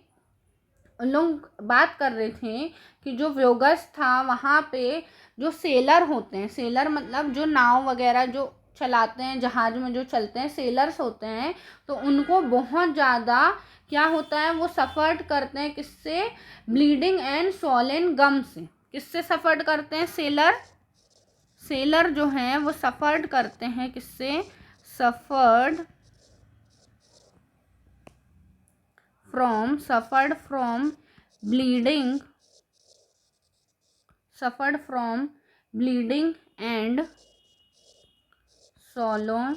लोग बात कर रहे थे कि जो व्योगस था वहाँ पे जो सेलर होते हैं, सेलर मतलब जो नाव वगैरह जो चलाते हैं, जहाज में जो चलते हैं, सेलर्स होते हैं, तो उनको बहुत ज़्यादा क्या होता है, वो सफ़र करते हैं किससे, ब्लीडिंग एंड स्वॉलन गम से। किससे सफ़र करते हैं, सेलर जो हैं वो सफ़र करते हैं किससे, suffered from bleeding and swollen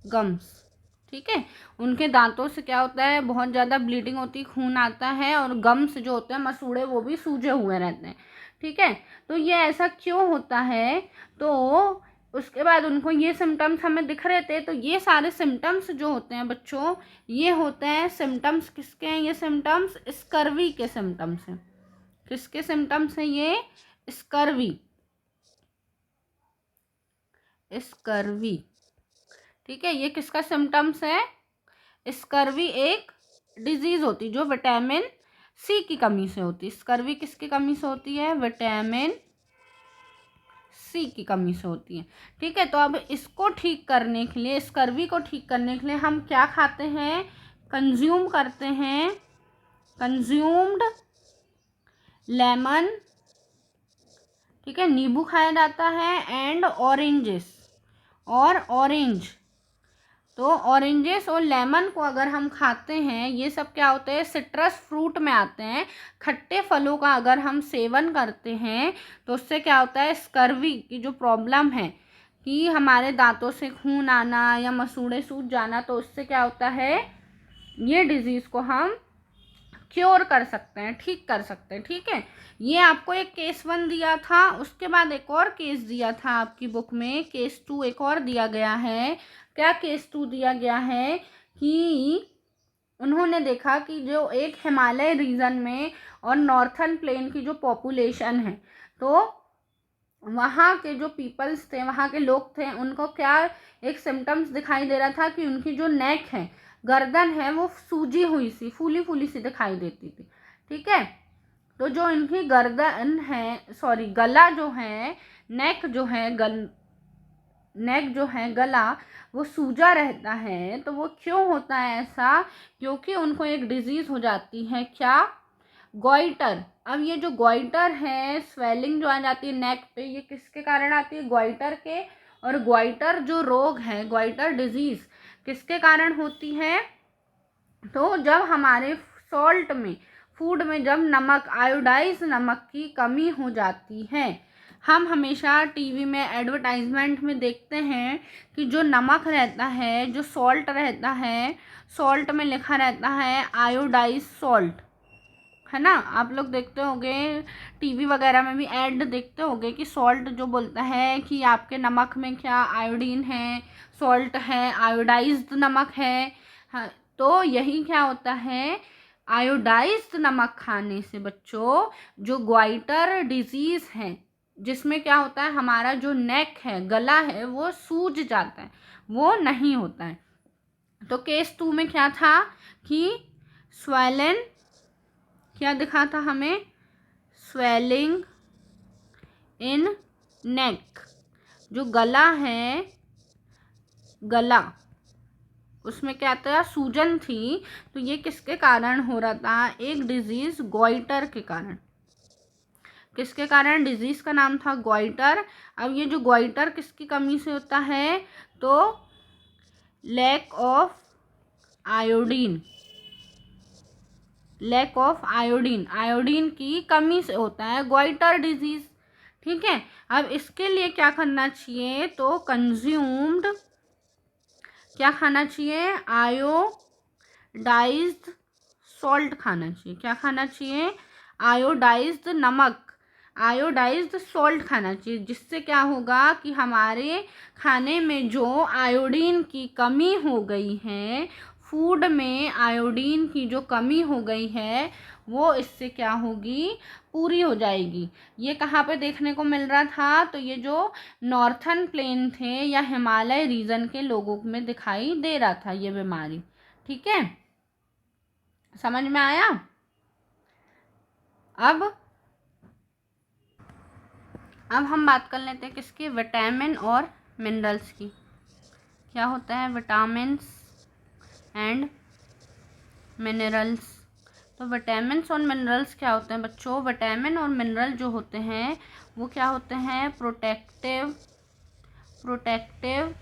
gums. ठीक है, उनके दांतों से क्या होता है, बहुत ज़्यादा ब्लीडिंग होती है, खून आता है, और गम्स जो होते हैं मसूड़े वो भी सूजे हुए रहते हैं। ठीक है, तो ये ऐसा क्यों होता है, तो उसके बाद उनको ये सिम्टम्स हमें दिख रहे थे। तो ये सारे सिम्टम्स जो होते हैं बच्चों, ये होते हैं सिम्टम्स किसके हैं, ये सिम्टम्स स्कर्वी के सिम्टम्स हैं। किसके सिम्टम्स हैं ये, स्कर्वी। ठीक है, ये किसका सिम्टम्स है, स्कर्वी एक डिजीज होती जो विटामिन सी की कमी से होती है। स्कर्वी किसकी कमी से होती है, विटामिन सी की कमी से होती है। ठीक है, तो अब इसको ठीक करने के लिए, स्कर्वी को ठीक करने के लिए हम क्या खाते हैं, कंज्यूम करते हैं, कंज्यूम्ड लेमन। ठीक है, नींबू खाया जाता है, एंड ऑरेंजेस और ऑरेंज। तो ऑरेंजेस और लेमन को अगर हम खाते हैं, ये सब क्या होते हैं, सिट्रस फ्रूट में आते हैं। खट्टे फलों का अगर हम सेवन करते हैं तो उससे क्या होता है, स्कर्वी की जो प्रॉब्लम है कि हमारे दांतों से खून आना या मसूड़े सूज जाना, तो उससे क्या होता है, ये डिजीज़ को हम क्योर कर सकते हैं, ठीक कर सकते हैं। ठीक है, ये आपको एक केस 1 दिया था, उसके बाद एक और केस दिया था आपकी बुक में, केस 2 एक और दिया गया है। क्या केस 2 दिया गया है कि उन्होंने देखा कि जो एक हिमालय रीजन में और नॉर्थर्न प्लेन की जो पॉपुलेशन है, तो वहाँ के जो पीपल्स थे, वहाँ के लोग थे, उनको क्या एक सिम्टम्स दिखाई दे रहा था कि उनकी जो नेक है, गर्दन है, वो सूजी हुई सी, फूली फूली सी दिखाई देती थी। ठीक है, तो जो इनकी गर्दन है, सॉरी गला जो है, नेक जो है गला, वो सूजा रहता है। तो वो क्यों होता है ऐसा, क्योंकि उनको एक डिजीज़ हो जाती है, क्या, गॉइटर। अब ये जो गॉइटर है, स्वेलिंग जो आ जाती है नेक पे, ये किसके कारण आती है, गॉइटर के। और गॉइटर जो रोग है, गॉइटर डिजीज़ किसके कारण होती है, तो जब हमारे सॉल्ट में, फूड में जब नमक, आयोडाइज नमक की कमी हो जाती है। हम हमेशा टीवी में एडवर्टाइजमेंट में देखते हैं कि जो नमक रहता है, जो सॉल्ट रहता है, सॉल्ट में लिखा रहता है आयोडाइज सॉल्ट, है ना। आप लोग देखते होंगे टीवी वगैरह में भी ऐड देखते होंगे कि सॉल्ट जो बोलता है कि आपके नमक में क्या आयोडीन है, सॉल्ट है, आयोडाइज्ड नमक है। हाँ, तो यही क्या होता है, आयोडाइज्ड नमक खाने से बच्चों जो ग्वाइटर डिजीज़ है, जिसमें क्या होता है, हमारा जो नेक है, गला है, वो सूज जाता है, वो नहीं होता है। तो केस 2 में क्या था कि स्वेलन, क्या दिखा था हमें, स्वेलिंग इन नेक, जो गला है, गला उसमें क्या था, सूजन थी। तो ये किसके कारण हो रहा था, एक डिजीज गॉइटर के कारण। किसके कारण, डिजीज का नाम था गॉइटर। अब ये जो गॉइटर किसकी कमी से होता है, तो lack of iodine, lack of iodine, iodine की कमी से होता है गॉइटर डिजीज। ठीक है, अब इसके लिए क्या करना चाहिए, तो कंज्यूम्ड, क्या खाना चाहिए, आयोडाइज्ड सॉल्ट खाना चाहिए। क्या खाना चाहिए, आयोडाइज्ड नमक, आयोडाइज्ड सॉल्ट खाना चाहिए। जिससे क्या होगा कि हमारे खाने में जो आयोडीन की कमी हो गई है, फूड में आयोडीन की जो कमी हो गई है, वो इससे क्या होगी, पूरी हो जाएगी। ये कहाँ पे देखने को मिल रहा था, तो ये जो नॉर्थर्न प्लेन थे या हिमालय रीजन के लोगों में दिखाई दे रहा था ये बीमारी। ठीक है, समझ में आया। अब हम बात कर लेते हैं किसकी, विटामिन और मिनरल्स की। क्या होता है, विटामिन्स एंड मिनरल्स। तो विटामिन्स और मिनरल्स क्या होते हैं बच्चों, विटामिन और मिनरल जो होते हैं वो क्या होते हैं, प्रोटेक्टिव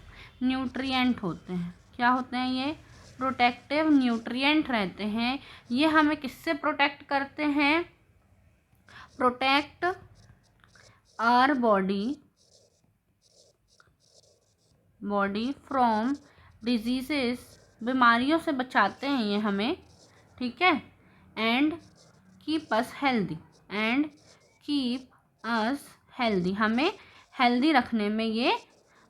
न्यूट्रिएंट होते हैं। क्या होते हैं ये, प्रोटेक्टिव न्यूट्रिएंट रहते हैं। ये हमें किससे प्रोटेक्ट करते हैं, protect our body from diseases, बीमारियों से बचाते हैं ये हमें। ठीक है, एंड कीप अस हेल्दी, हमें हेल्दी रखने में ये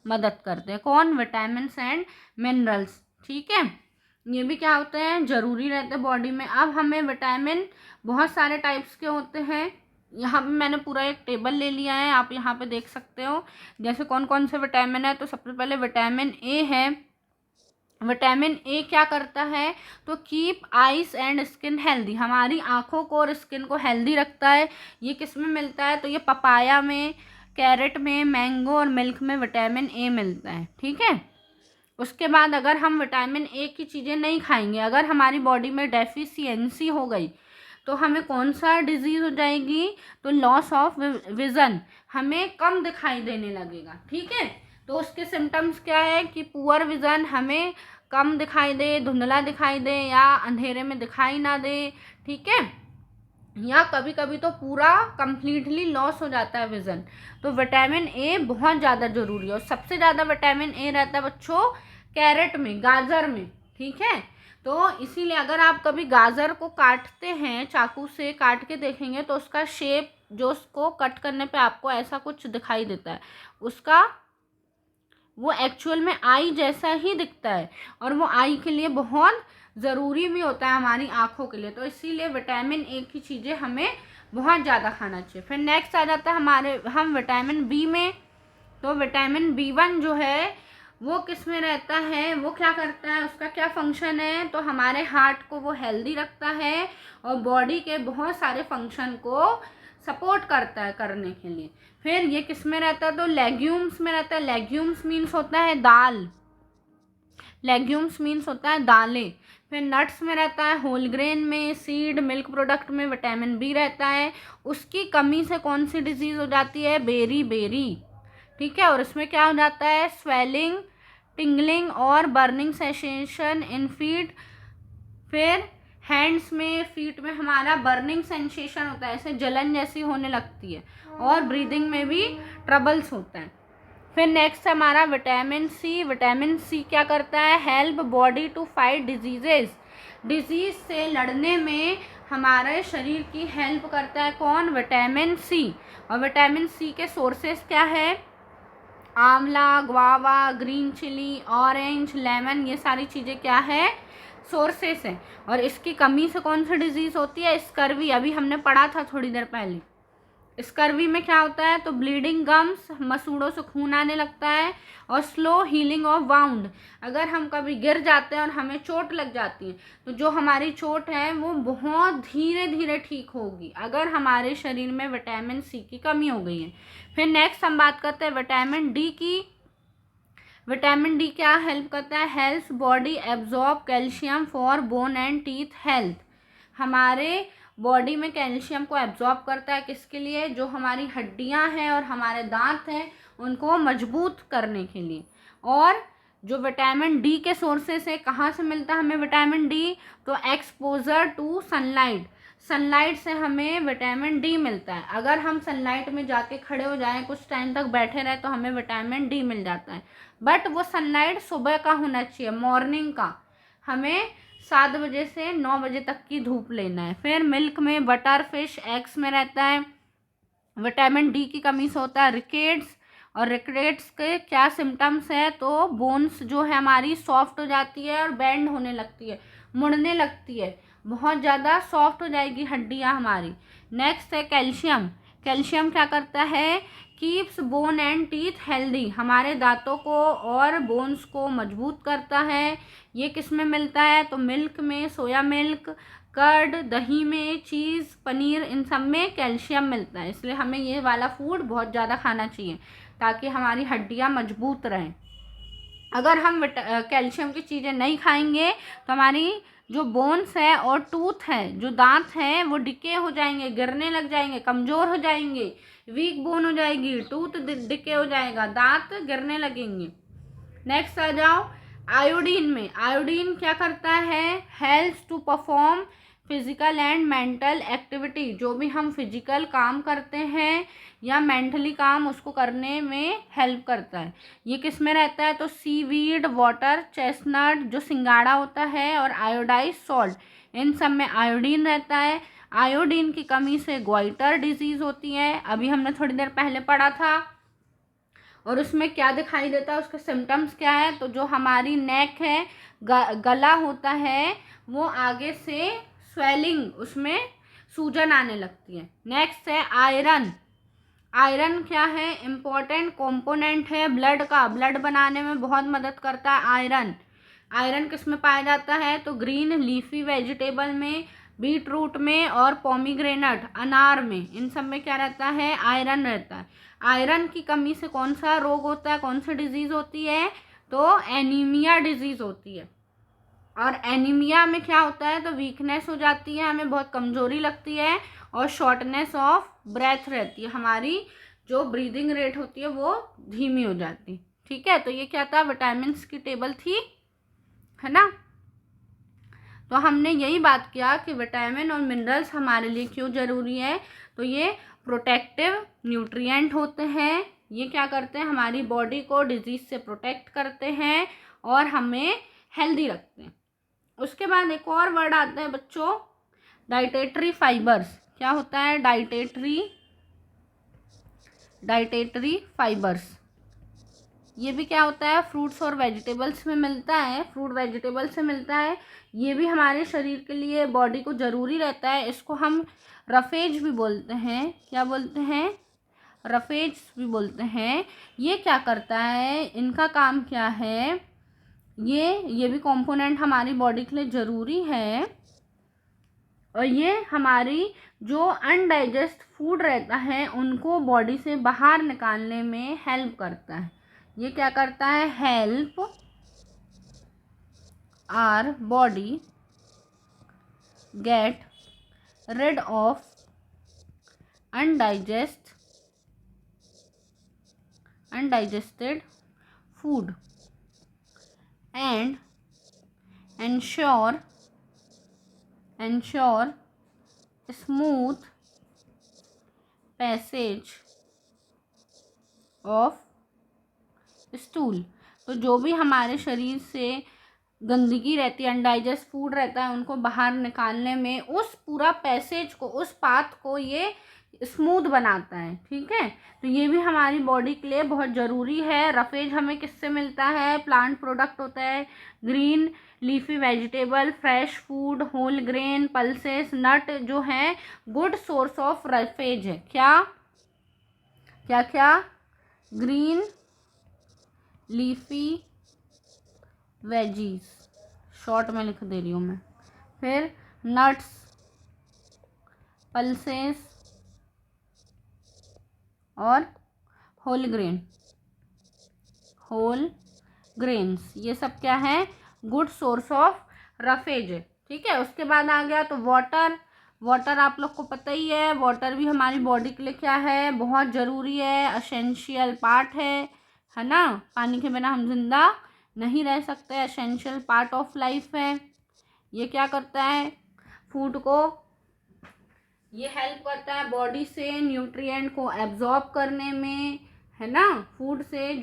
मदद करते हैं। कौन, विटामिन्स एंड मिनरल्स। ठीक है, ये भी क्या होते हैं, ज़रूरी रहते हैं बॉडी में। अब हमें विटामिन बहुत सारे टाइप्स के होते हैं। यहाँ पे मैंने पूरा एक टेबल ले लिया है, आप यहाँ पे देख सकते हो जैसे कौन कौन से विटामिन है। तो सबसे पहले विटामिन ए है। विटामिन ए क्या करता है, तो keep eyes and skin healthy, हमारी आँखों को और स्किन को हेल्दी रखता है। ये किस में मिलता है, तो ये पपाया में, कैरेट में, मैंगो और मिल्क में विटामिन ए मिलता है। ठीक है, उसके बाद अगर हम विटामिन ए की चीज़ें नहीं खाएंगे, अगर हमारी बॉडी में डेफिशिएंसी हो गई, तो हमें कौन सा डिजीज़ हो जाएगी, तो लॉस ऑफ विज़न, हमें कम दिखाई देने लगेगा। ठीक है, तो उसके सिम्टम्स क्या है कि पुअर विज़न, हमें कम दिखाई दे, धुंधला दिखाई दे या अंधेरे में दिखाई ना दे। ठीक है, या कभी कभी तो पूरा कंप्लीटली लॉस हो जाता है विज़न। तो विटामिन ए बहुत ज़्यादा ज़रूरी है। और सबसे ज़्यादा विटामिन ए रहता है बच्चों कैरेट में, गाजर में। ठीक है, तो इसीलिए अगर आप कभी गाजर को काटते हैं, चाकू से काट के देखेंगे, तो उसका शेप जो उसको कट करने पे आपको ऐसा कुछ दिखाई देता है, उसका वो एक्चुअल में आई जैसा ही दिखता है। और वो आई के लिए बहुत ज़रूरी भी होता है हमारी आँखों के लिए। तो इसीलिए विटामिन ए की चीज़ें हमें बहुत ज़्यादा खाना चाहिए। फिर नेक्स्ट आ जाता है हम विटामिन बी में। तो विटामिन बी1 जो है वो किस में रहता है, वो क्या करता है, उसका क्या फंक्शन है, तो हमारे हार्ट को वो हेल्दी रखता है और बॉडी के बहुत सारे फंक्शन को सपोर्ट करता है करने के लिए। फिर ये किस में रहता है, तो लेग्यूम्स में रहता है। लेग्यूम्स मीन्स होता है दाल, लेग्यूम्स मीन्स होता है दालें। फिर नट्स में रहता है, होल ग्रेन में, सीड, मिल्क प्रोडक्ट में विटामिन बी रहता है। उसकी कमी से कौन सी डिजीज़ हो जाती है, बेरी। ठीक है, और इसमें क्या हो जाता है, स्वेलिंग, टिंगलिंग और बर्निंग सेंसेशन इन फीट। फिर हैंड्स में, फीट में हमारा बर्निंग सेंसेशन होता है, ऐसे जलन जैसी होने लगती है। और ब्रीदिंग में भी ट्रबल्स होता है। फिर नेक्स्ट हमारा विटामिन सी। विटामिन सी क्या करता है, help body to fight disease से लड़ने में हमारे शरीर की हेल्प करता है। कौन, विटामिन सी। और विटामिन सी के सोर्सेस क्या है, amla, guava, green chilli, orange, lemon, ये सारी चीज़ें क्या है, सोर्सेस हैं। और इसकी कमी से कौन सी डिजीज़ होती है, स्कर्वी, अभी हमने पढ़ा था थोड़ी देर पहले। स्कर्वी में क्या होता है, तो ब्लीडिंग गम्स, मसूड़ों से खून आने लगता है, और स्लो हीलिंग ऑफ वाउंड। अगर हम कभी गिर जाते हैं और हमें चोट लग जाती है तो जो हमारी चोट है वो बहुत धीरे धीरे ठीक होगी अगर हमारे शरीर में विटामिन सी की कमी हो गई है। फिर नेक्स्ट हम बात करते हैं विटामिन डी की। विटामिन डी क्या हेल्प करता है, helps body absorb calcium for bone and teeth health. हमारे बॉडी में कैल्शियम को एब्जॉर्ब करता है, किसके लिए, जो हमारी हड्डियां हैं और हमारे दांत हैं उनको मजबूत करने के लिए। और जो विटामिन डी के सोर्सेस है, कहाँ से मिलता है हमें विटामिन डी, तो एक्सपोजर टू सनलाइट, सनलाइट से हमें विटामिन डी मिलता है। अगर हम सनलाइट में जाके खड़े हो जाएं, कुछ टाइम तक बैठे रहे, तो हमें विटामिन डी मिल जाता है। बट वो सनलाइट सुबह का होना चाहिए, मॉर्निंग का। हमें 7 बजे से 9 बजे तक की धूप लेना है। फिर मिल्क में, बटर, फिश, एग्स में रहता है विटामिन डी की कमी से होता है रिकेट्स। और रिकेट्स के क्या सिम्टम्स है, तो बोन्स जो है हमारी सॉफ्ट हो जाती है और बेंड होने लगती है, मुड़ने लगती है, बहुत ज़्यादा सॉफ्ट हो जाएगी हड्डियाँ हमारी। नेक्स्ट है कैल्शियम। कैल्शियम क्या करता है, keeps bone and teeth healthy, हमारे दांतों को और बोन्स को मजबूत करता है। ये किस में मिलता है, तो मिल्क में, सोया मिल्क, कर्ड, दही में, चीज़, पनीर, इन सब में कैल्शियम मिलता है। इसलिए हमें ये वाला फूड बहुत ज़्यादा खाना चाहिए ताकि हमारी हड्डियाँ मजबूत रहें। अगर हम कैल्शियम की चीज़ें नहीं खाएंगे तो हमारी जो बोन्स है और टूथ है, जो दांत हैं, वो डिके हो जाएंगे, गिरने लग जाएंगे, कमज़ोर हो जाएंगे, वीक बोन हो जाएगी, टूथ डिके हो जाएगा, दांत गिरने लगेंगे। नेक्स्ट आ जाओ आयोडीन में। आयोडीन क्या करता है, helps to perform physical and mental activity. जो भी हम फिजिकल काम करते हैं या मेंटली काम, उसको करने में हेल्प करता है। ये किस में रहता है, तो सीवीड, वाटर, चेस्टनट, जो सिंगाड़ा होता है, और आयोडाइज सॉल्ट, इन सब में आयोडीन रहता है। आयोडीन की कमी से ग्वाइटर डिजीज़ होती है, अभी हमने थोड़ी देर पहले पढ़ा था। और उसमें क्या दिखाई देता है, उसके सिम्टम्स क्या है, तो जो हमारी नेक है, गला होता है, वो आगे से स्वेलिंग, उसमें सूजन आने लगती है। नेक्स्ट है आयरन। आयरन क्या है, इम्पोर्टेंट कंपोनेंट है ब्लड का, ब्लड बनाने में बहुत मदद करता है आयरन। आयरन किस में पाया जाता है, तो ग्रीन लीफी वेजिटेबल में, बीट रूट में, और पोमीग्रेनेट, अनार में, इन सब में क्या रहता है, आयरन रहता है। आयरन की कमी से कौन सा रोग होता है, कौन सी डिजीज़ होती है, तो एनीमिया डिजीज़ होती है। और एनीमिया में क्या होता है, तो वीकनेस हो जाती है, हमें बहुत कमज़ोरी लगती है, और शॉर्टनेस ऑफ ब्रेथ रहती है, हमारी जो ब्रीदिंग रेट होती है वो धीमी हो जाती है। ठीक है, तो ये क्या था, विटामिन की टेबल थी, है ना। तो हमने यही बात किया कि विटामिन और मिनरल्स हमारे लिए क्यों ज़रूरी है। तो ये प्रोटेक्टिव न्यूट्रिएंट होते हैं, ये क्या करते हैं, हमारी बॉडी को डिजीज़ से प्रोटेक्ट करते हैं और हमें हेल्दी रखते हैं। उसके बाद एक और वर्ड आता है बच्चों, डाइटेटरी फाइबर्स। क्या होता है, डाइटेटरी फाइबर्स। ये भी क्या होता है, फ्रूट्स और वेजिटेबल्स में मिलता है, फ्रूट वेजिटेबल से मिलता है। ये भी हमारे शरीर के लिए, बॉडी को ज़रूरी रहता है। इसको हम रफेज भी बोलते हैं, क्या बोलते हैं, रफेज भी बोलते हैं। ये क्या करता है, इनका काम क्या है, ये भी कंपोनेंट हमारी बॉडी के लिए ज़रूरी है। और ये हमारी जो अनडाइजेस्ट फूड रहता है उनको बॉडी से बाहर निकालने में हेल्प करता है। ये क्या करता है, help our body get rid of undigested food and ensure smooth passage of stool. तो जो भी हमारे शरीर से गंदगी रहती है, अनडाइजेस्ट फूड रहता है, उनको बाहर निकालने में, उस पूरा पैसेज को, उस पाथ को ये स्मूथ बनाता है। ठीक है, तो ये भी हमारी बॉडी के लिए बहुत ज़रूरी है। रफेज हमें किससे मिलता है, प्लांट प्रोडक्ट होता है, green leafy vegetable, fresh food, whole grain, pulses, nut जो है गुड सोर्स ऑफ रफेज है। क्या, क्या क्या? ग्रीन लीफी वेजीज, शॉर्ट में लिख दे रही हूँ मैं। फिर नट्स, पल्सेस और होल ग्रेन्स, ये सब क्या है? Good source of roughage. ठीक है, उसके बाद आ गया तो वाटर आप लोग को पता ही है, वाटर भी हमारी बॉडी के लिए क्या है? बहुत ज़रूरी है, एसेंशियल पार्ट है ना। पानी के बिना हम जिंदा नहीं रह सकते, एसेंशियल पार्ट ऑफ लाइफ है। ये क्या करता है? फूड को ये हेल्प करता है बॉडी से न्यूट्रिएंट को एब्जॉर्ब करने में, है ना। फूड से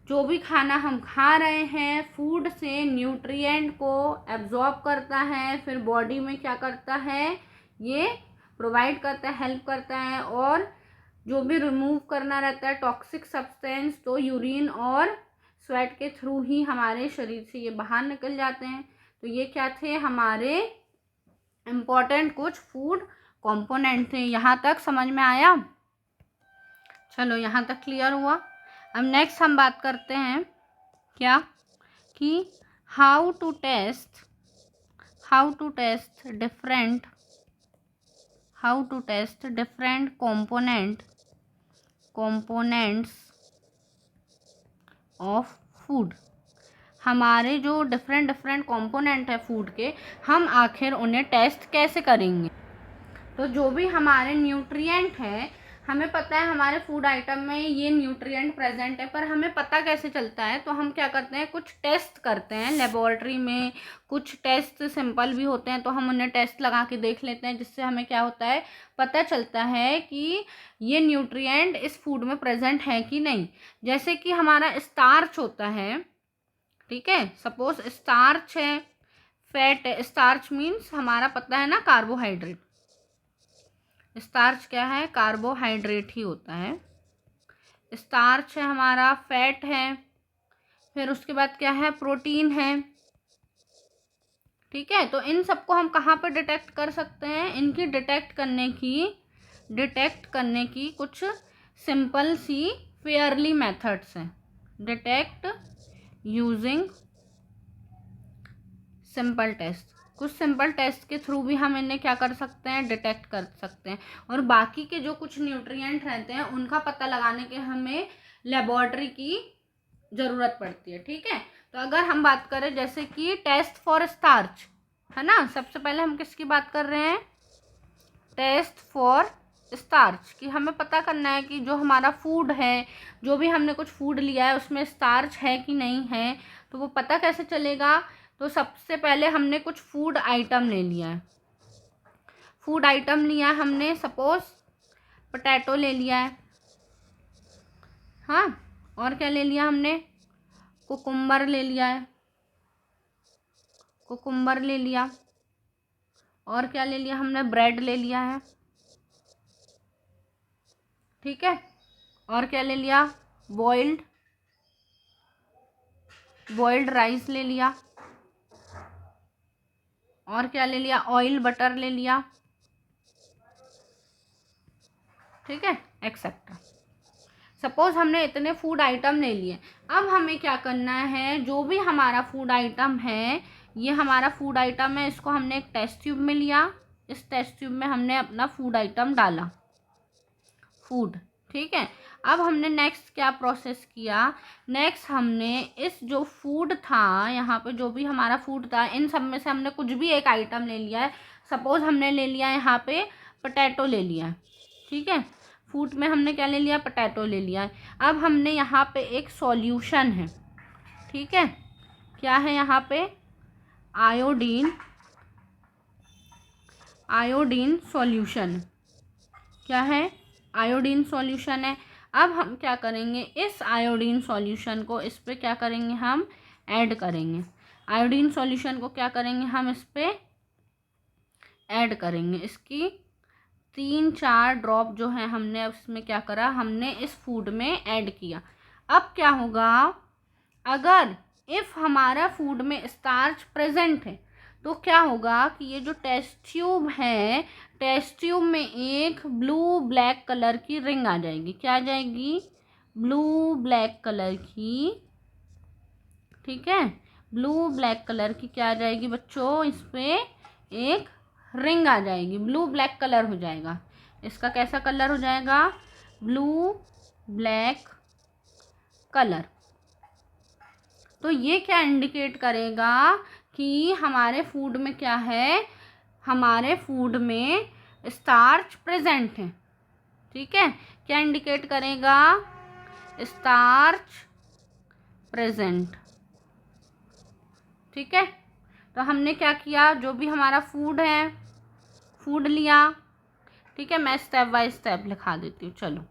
जो भी खाना हम खा रहे हैं, फूड से न्यूट्रिएंट को एब्जॉर्ब करता है, फिर बॉडी में क्या करता है? ये प्रोवाइड करता है, हेल्प करता है। और जो भी रिमूव करना रहता है टॉक्सिक सब्सटेंस, तो यूरिन और स्वेट के थ्रू ही हमारे शरीर से ये बाहर निकल जाते हैं। तो ये क्या थे? हमारे इम्पोर्टेंट कुछ फूड कंपोनेंट थे। यहाँ तक समझ में आया? चलो, यहाँ तक क्लियर हुआ। अब नेक्स्ट हम बात करते हैं क्या कि how to test different components of food. हमारे जो डिफरेंट कंपोनेंट है फूड के, हम आखिर उन्हें टेस्ट कैसे करेंगे? तो जो भी हमारे न्यूट्रिएंट है, हमें पता है हमारे फूड आइटम में ये न्यूट्रिएंट प्रेजेंट है, पर हमें पता कैसे चलता है? तो हम क्या करते हैं? कुछ टेस्ट करते हैं लेबोरेटरी में। कुछ टेस्ट सिंपल भी होते हैं, तो हम उन्हें टेस्ट लगा के देख लेते हैं, जिससे हमें क्या होता है? पता चलता है कि ये न्यूट्रिएंट इस फूड में प्रेजेंट है कि नहीं। जैसे कि हमारा स्टार्च होता है, ठीक है, सपोज स्टार्च है, फैट है। स्टार्च मीन्स हमारा पता है ना, कार्बोहाइड्रेट। स्टार्च क्या है? कार्बोहाइड्रेट ही होता है। स्टार्च है हमारा, फैट है, फिर उसके बाद क्या है? प्रोटीन है। ठीक है, तो इन सबको हम कहाँ पर डिटेक्ट कर सकते हैं? इनकी डिटेक्ट करने की कुछ सिंपल सी फेयरली मेथड्स हैं। Detect using simple test. कुछ सिंपल टेस्ट के थ्रू भी हम इन्हें क्या कर सकते हैं? डिटेक्ट कर सकते हैं। और बाकी के जो कुछ न्यूट्रिएंट रहते हैं, उनका पता लगाने के हमें लेबोरेटरी की ज़रूरत पड़ती है। ठीक है, तो अगर हम बात करें जैसे कि टेस्ट फॉर स्टार्च, है ना, सबसे पहले हम किसकी बात कर रहे हैं? Test for starch. कि हमें पता करना है कि जो हमारा फूड है, जो भी हमने कुछ फूड लिया है, उसमें स्टार्च है कि नहीं है। तो वो पता कैसे चलेगा? तो सबसे पहले हमने कुछ फूड आइटम ले लिया है। फूड आइटम लिया है हमने, सपोज पोटैटो ले लिया है, हाँ। और क्या ले लिया हमने? कुकुम्बर ले लिया है, कुकुम्बर ले लिया। और क्या ले लिया हमने? ब्रेड ले लिया है, ठीक है। और क्या ले लिया? बॉइल्ड राइस ले लिया। और क्या ले लिया? ऑयल बटर ले लिया, ठीक है, एक्सेट्रा। सपोज हमने इतने फूड आइटम ले लिए। अब हमें क्या करना है? जो भी हमारा फूड आइटम है, ये हमारा फूड आइटम है, इसको हमने एक टेस्ट ट्यूब में लिया। इस टेस्ट ट्यूब में हमने अपना फूड आइटम डाला, फूड, ठीक है। अब हमने नेक्स्ट क्या प्रोसेस किया? नेक्स्ट हमने इस जो फूड था, यहाँ पे जो भी हमारा फूड था, इन सब में से हमने कुछ भी एक आइटम ले लिया है। सपोज हमने ले लिया यहाँ पे पोटैटो ले लिया है, ठीक है। फूड में हमने क्या ले लिया? पोटैटो ले लिया है। अब हमने यहाँ पे एक सॉल्यूशन है, ठीक है। क्या है यहाँ पे? Iodine solution. क्या है? आयोडीन सॉल्यूशन है। अब हम क्या करेंगे? इस आयोडीन सॉल्यूशन को इस पे क्या करेंगे? हम ऐड करेंगे। आयोडीन सॉल्यूशन को क्या करेंगे? हम इस पे ऐड करेंगे। इसकी 3-4 ड्रॉप जो है हमने उसमें क्या करा? हमने इस फूड में ऐड किया। अब क्या होगा? अगर इफ़ हमारा फूड में स्टार्च प्रेजेंट है, तो क्या होगा कि ये जो टेस्ट ट्यूब है, टेस्ट ट्यूब में एक ब्लू ब्लैक कलर की रिंग आ जाएगी। क्या आ जाएगी? ब्लू ब्लैक कलर की, ठीक है, ब्लू ब्लैक कलर की क्या आ जाएगी बच्चों? इस पे एक रिंग आ जाएगी, ब्लू ब्लैक कलर हो जाएगा। इसका कैसा कलर हो जाएगा? Blue black colour. तो ये क्या इंडिकेट करेगा कि हमारे फूड में क्या है? हमारे फूड में स्टार्च प्रेजेंट है। ठीक है, क्या इंडिकेट करेगा? Starch present. ठीक है, तो हमने क्या किया? जो भी हमारा फूड है, फूड लिया। ठीक है, मैं स्टेप बाय स्टेप लिखा देती हूँ। चलो,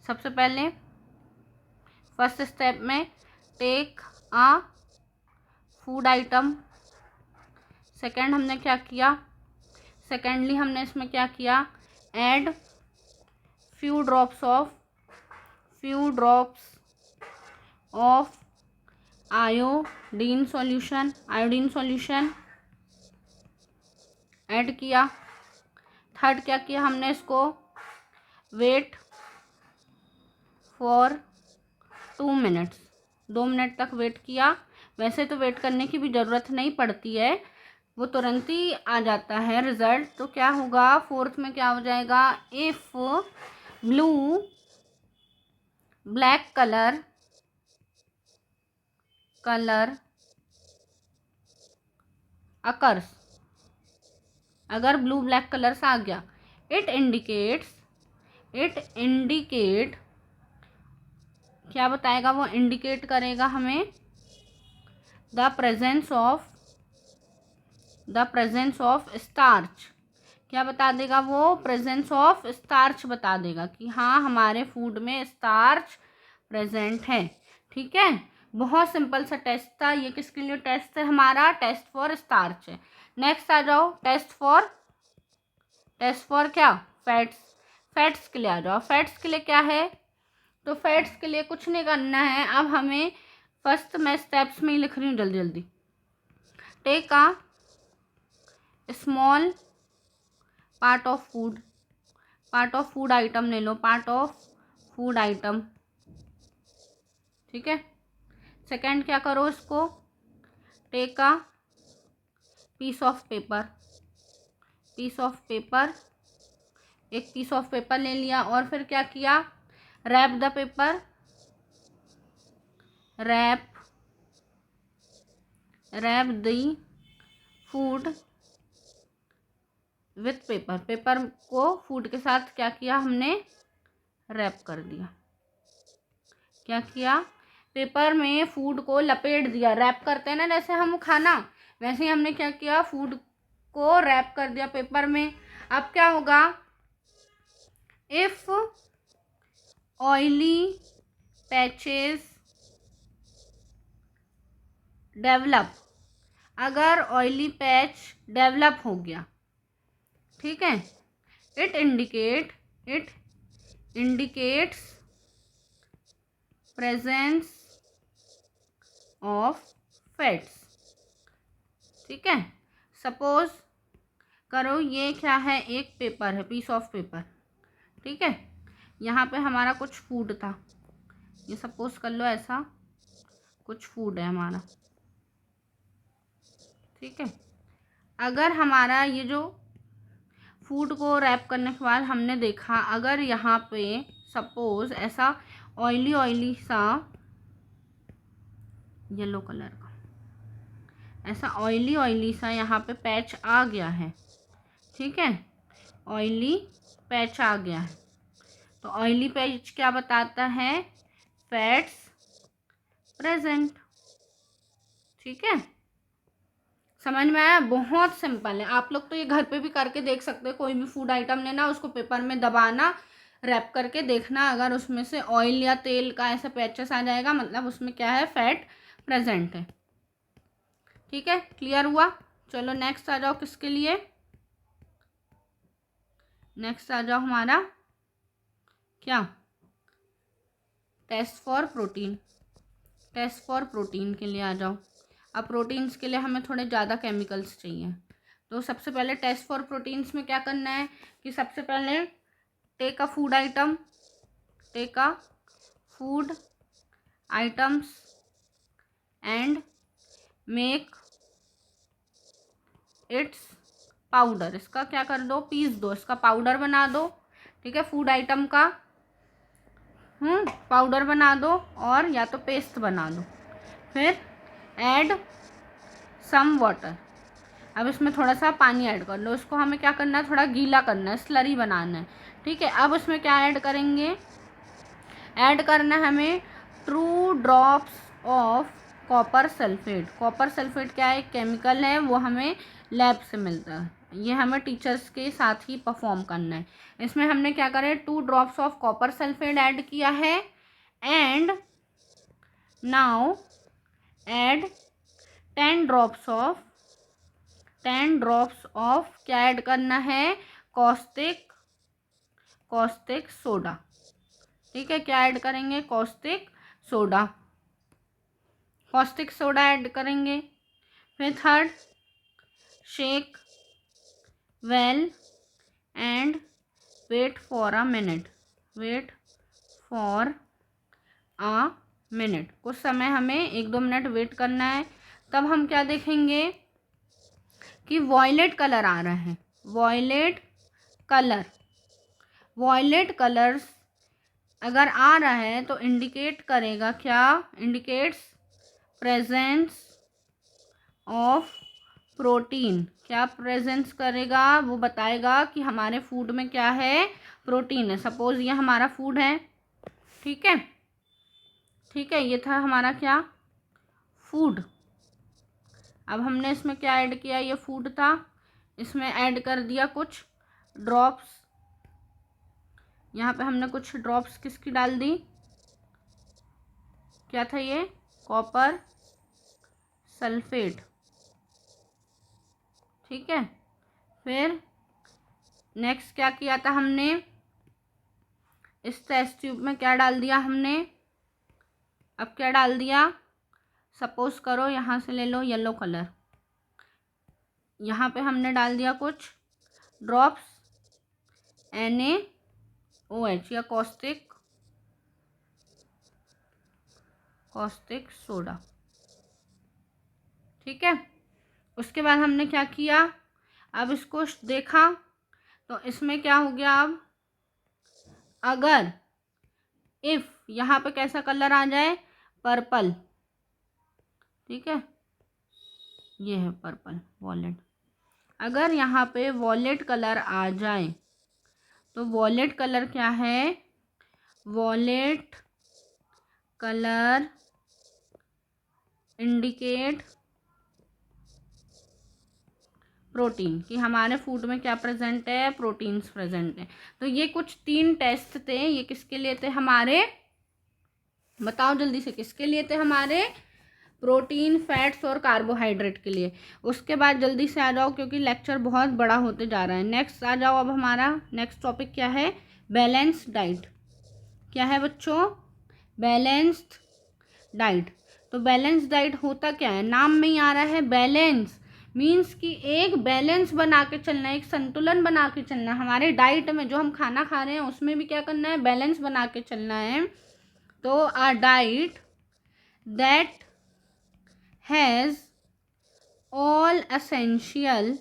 सबसे पहले फर्स्ट स्टेप में टेक आ फूड आइटम। सेकेंड हमने क्या किया? सेकेंडली हमने इसमें क्या किया? Add few drops of iodine solution add किया। थर्ड क्या किया हमने? इसको वेट फॉर 2 मिनट्स, 2 मिनट तक वेट किया। वैसे तो वेट करने की भी ज़रूरत नहीं पड़ती है, वो तुरंत ही आ जाता है रिज़ल्ट। तो क्या होगा? फोर्थ में क्या हो जाएगा? If blue black colour occurs, अगर ब्लू ब्लैक कलर से आ गया, इट इंडिकेट क्या बताएगा? वो इंडिकेट करेगा हमें द प्रेजेंस ऑफ स्टार्च। क्या बता देगा वो? प्रेजेंस ऑफ स्टार्च बता देगा कि हाँ, हमारे फूड में स्टार्च प्रेजेंट है। ठीक है, बहुत सिंपल सा टेस्ट था ये। किसके लिए टेस्ट है? हमारा टेस्ट फॉर स्टार्च है। नेक्स्ट आ जाओ, टेस्ट फॉर क्या? फैट्स के लिए आ जाओ। फैट्स के लिए क्या है? तो फैट्स के लिए कुछ नहीं करना है। अब हमें फर्स्ट, मैं स्टेप्स में ही लिख रही हूँ जल्दी जल्दी। Take a small part of food item ले लो, पार्ट ऑफ फूड आइटम। ठीक है, सेकंड क्या करो? इसको take a piece of paper, एक पीस ऑफ पेपर ले लिया। और फिर क्या किया? Wrap the paper, wrap the food with paper को फूड के साथ क्या किया हमने? रैप कर दिया। क्या किया? पेपर में फूड को लपेट दिया। रैप करते हैं ना जैसे हम खाना, वैसे ही हमने क्या किया? फूड को रैप कर दिया पेपर में। अब क्या होगा? इफ ऑयली पैचेस डेवलप, अगर ऑयली पैच डेवलप हो गया, ठीक है, it indicates presence of fats. ठीक है, सपोज करो ये क्या है? एक पेपर है, पीस ऑफ पेपर। ठीक है, यहाँ पे हमारा कुछ फूड था, ये सपोज कर लो ऐसा कुछ फूड है हमारा। ठीक है, अगर हमारा ये जो फूड को रैप करने के बाद हमने देखा, अगर यहाँ पे सपोज ऐसा ऑयली सा येलो कलर का ऐसा ऑयली सा यहाँ पे पैच आ गया है। ठीक है, ऑयली पैच आ गया है। तो ऑयली पैच क्या बताता है? Fats present. ठीक है, समझ में आया? बहुत सिंपल है। आप लोग तो ये घर पे भी करके देख सकते हो। कोई भी फूड आइटम लेना, उसको पेपर में दबाना, रैप करके देखना, अगर उसमें से ऑयल या तेल का ऐसा पैचेस आ जाएगा, मतलब उसमें क्या है? फैट प्रेजेंट है। ठीक है, क्लियर हुआ? चलो नेक्स्ट आ जाओ। किसके लिए? नेक्स्ट आ जाओ हमारा क्या? टेस्ट फॉर प्रोटीन के लिए आ जाओ। अब प्रोटीन्स के लिए हमें थोड़े ज़्यादा केमिकल्स चाहिए। तो सबसे पहले टेस्ट फॉर प्रोटीन्स में क्या करना है कि सबसे पहले take a food items and make its powder. इसका क्या कर दो, पीस दो, इसका पाउडर बना दो। ठीक है, फूड आइटम का पाउडर बना दो और या तो पेस्ट बना दो। फिर ऐड सम वाटर, अब इसमें थोड़ा सा पानी ऐड कर लो। इसको हमें क्या करना है, थोड़ा गीला करना है, स्लरी बनाना है। ठीक है, अब इसमें क्या ऐड करेंगे, ऐड करना है हमें 2 drops of copper sulphate. Copper sulphate क्या है, एक केमिकल है, वो हमें लैब से मिलता है। ये हमें टीचर्स के साथ ही परफॉर्म करना है। इसमें हमने क्या करें, 2 drops of copper sulphate add किया है and now add 10 drops of क्या ऐड करना है, कॉस्टिक सोडा। ठीक है, क्या ऐड करेंगे, कॉस्टिक सोडा ऐड करेंगे। फिर third, shake well and wait for a minute. कुछ समय हमें 1-2 मिनट वेट करना है। तब हम क्या देखेंगे कि वॉयलेट कलर आ रहा है। वॉयलेट कलर्स अगर आ रहा है तो इंडिकेट करेगा, क्या इंडिकेट्स प्रेजेंस ऑफ प्रोटीन। क्या प्रेजेंस करेगा, वो बताएगा कि हमारे फूड में क्या है, प्रोटीन है। सपोज ये हमारा फूड है। ठीक है, ये था हमारा क्या, फूड। अब हमने इसमें क्या ऐड किया, ये फूड था, इसमें ऐड कर दिया कुछ ड्रॉप्स। यहाँ पे हमने कुछ ड्रॉप्स किसकी डाल दी, क्या था ये, कॉपर सल्फेट। ठीक है, फिर नेक्स्ट क्या किया था हमने, इस टेस्ट ट्यूब में क्या डाल दिया हमने, अब क्या डाल दिया, सपोज करो यहाँ से ले लो येलो कलर, यहाँ पे हमने डाल दिया कुछ ड्रॉप्स NaOH या कॉस्टिक सोडा। ठीक है, उसके बाद हमने क्या किया, अब इसको देखा तो इसमें क्या हो गया, अब अगर इफ यहाँ पे कैसा कलर आ जाए, पर्पल। ठीक है, ये है पर्पल वॉलेट। अगर यहाँ पे वॉलेट कलर आ जाए तो वॉलेट कलर क्या है, वॉलेट कलर इंडिकेट प्रोटीन, कि हमारे फूड में क्या प्रेजेंट है, प्रोटीन्स प्रेजेंट है। तो ये कुछ 3 टेस्ट थे। ये किसके लिए थे हमारे, बताओ जल्दी से, किसके लिए थे हमारे, प्रोटीन, फैट्स और कार्बोहाइड्रेट के लिए। उसके बाद जल्दी से आ जाओ क्योंकि लेक्चर बहुत बड़ा होते जा रहा है। नेक्स्ट आ जाओ, अब हमारा नेक्स्ट टॉपिक क्या है, बैलेंस डाइट। क्या है बच्चों, बैलेंस्ड डाइट। तो बैलेंस डाइट होता क्या है, नाम में ही आ रहा है बैलेंस, मीन्स कि एक बैलेंस बना के चलना है, एक संतुलन बना के चलना है। हमारे डाइट में जो हम खाना खा रहे हैं उसमें भी क्या करना है, बैलेंस बना के चलना है। तो a diet that has all essential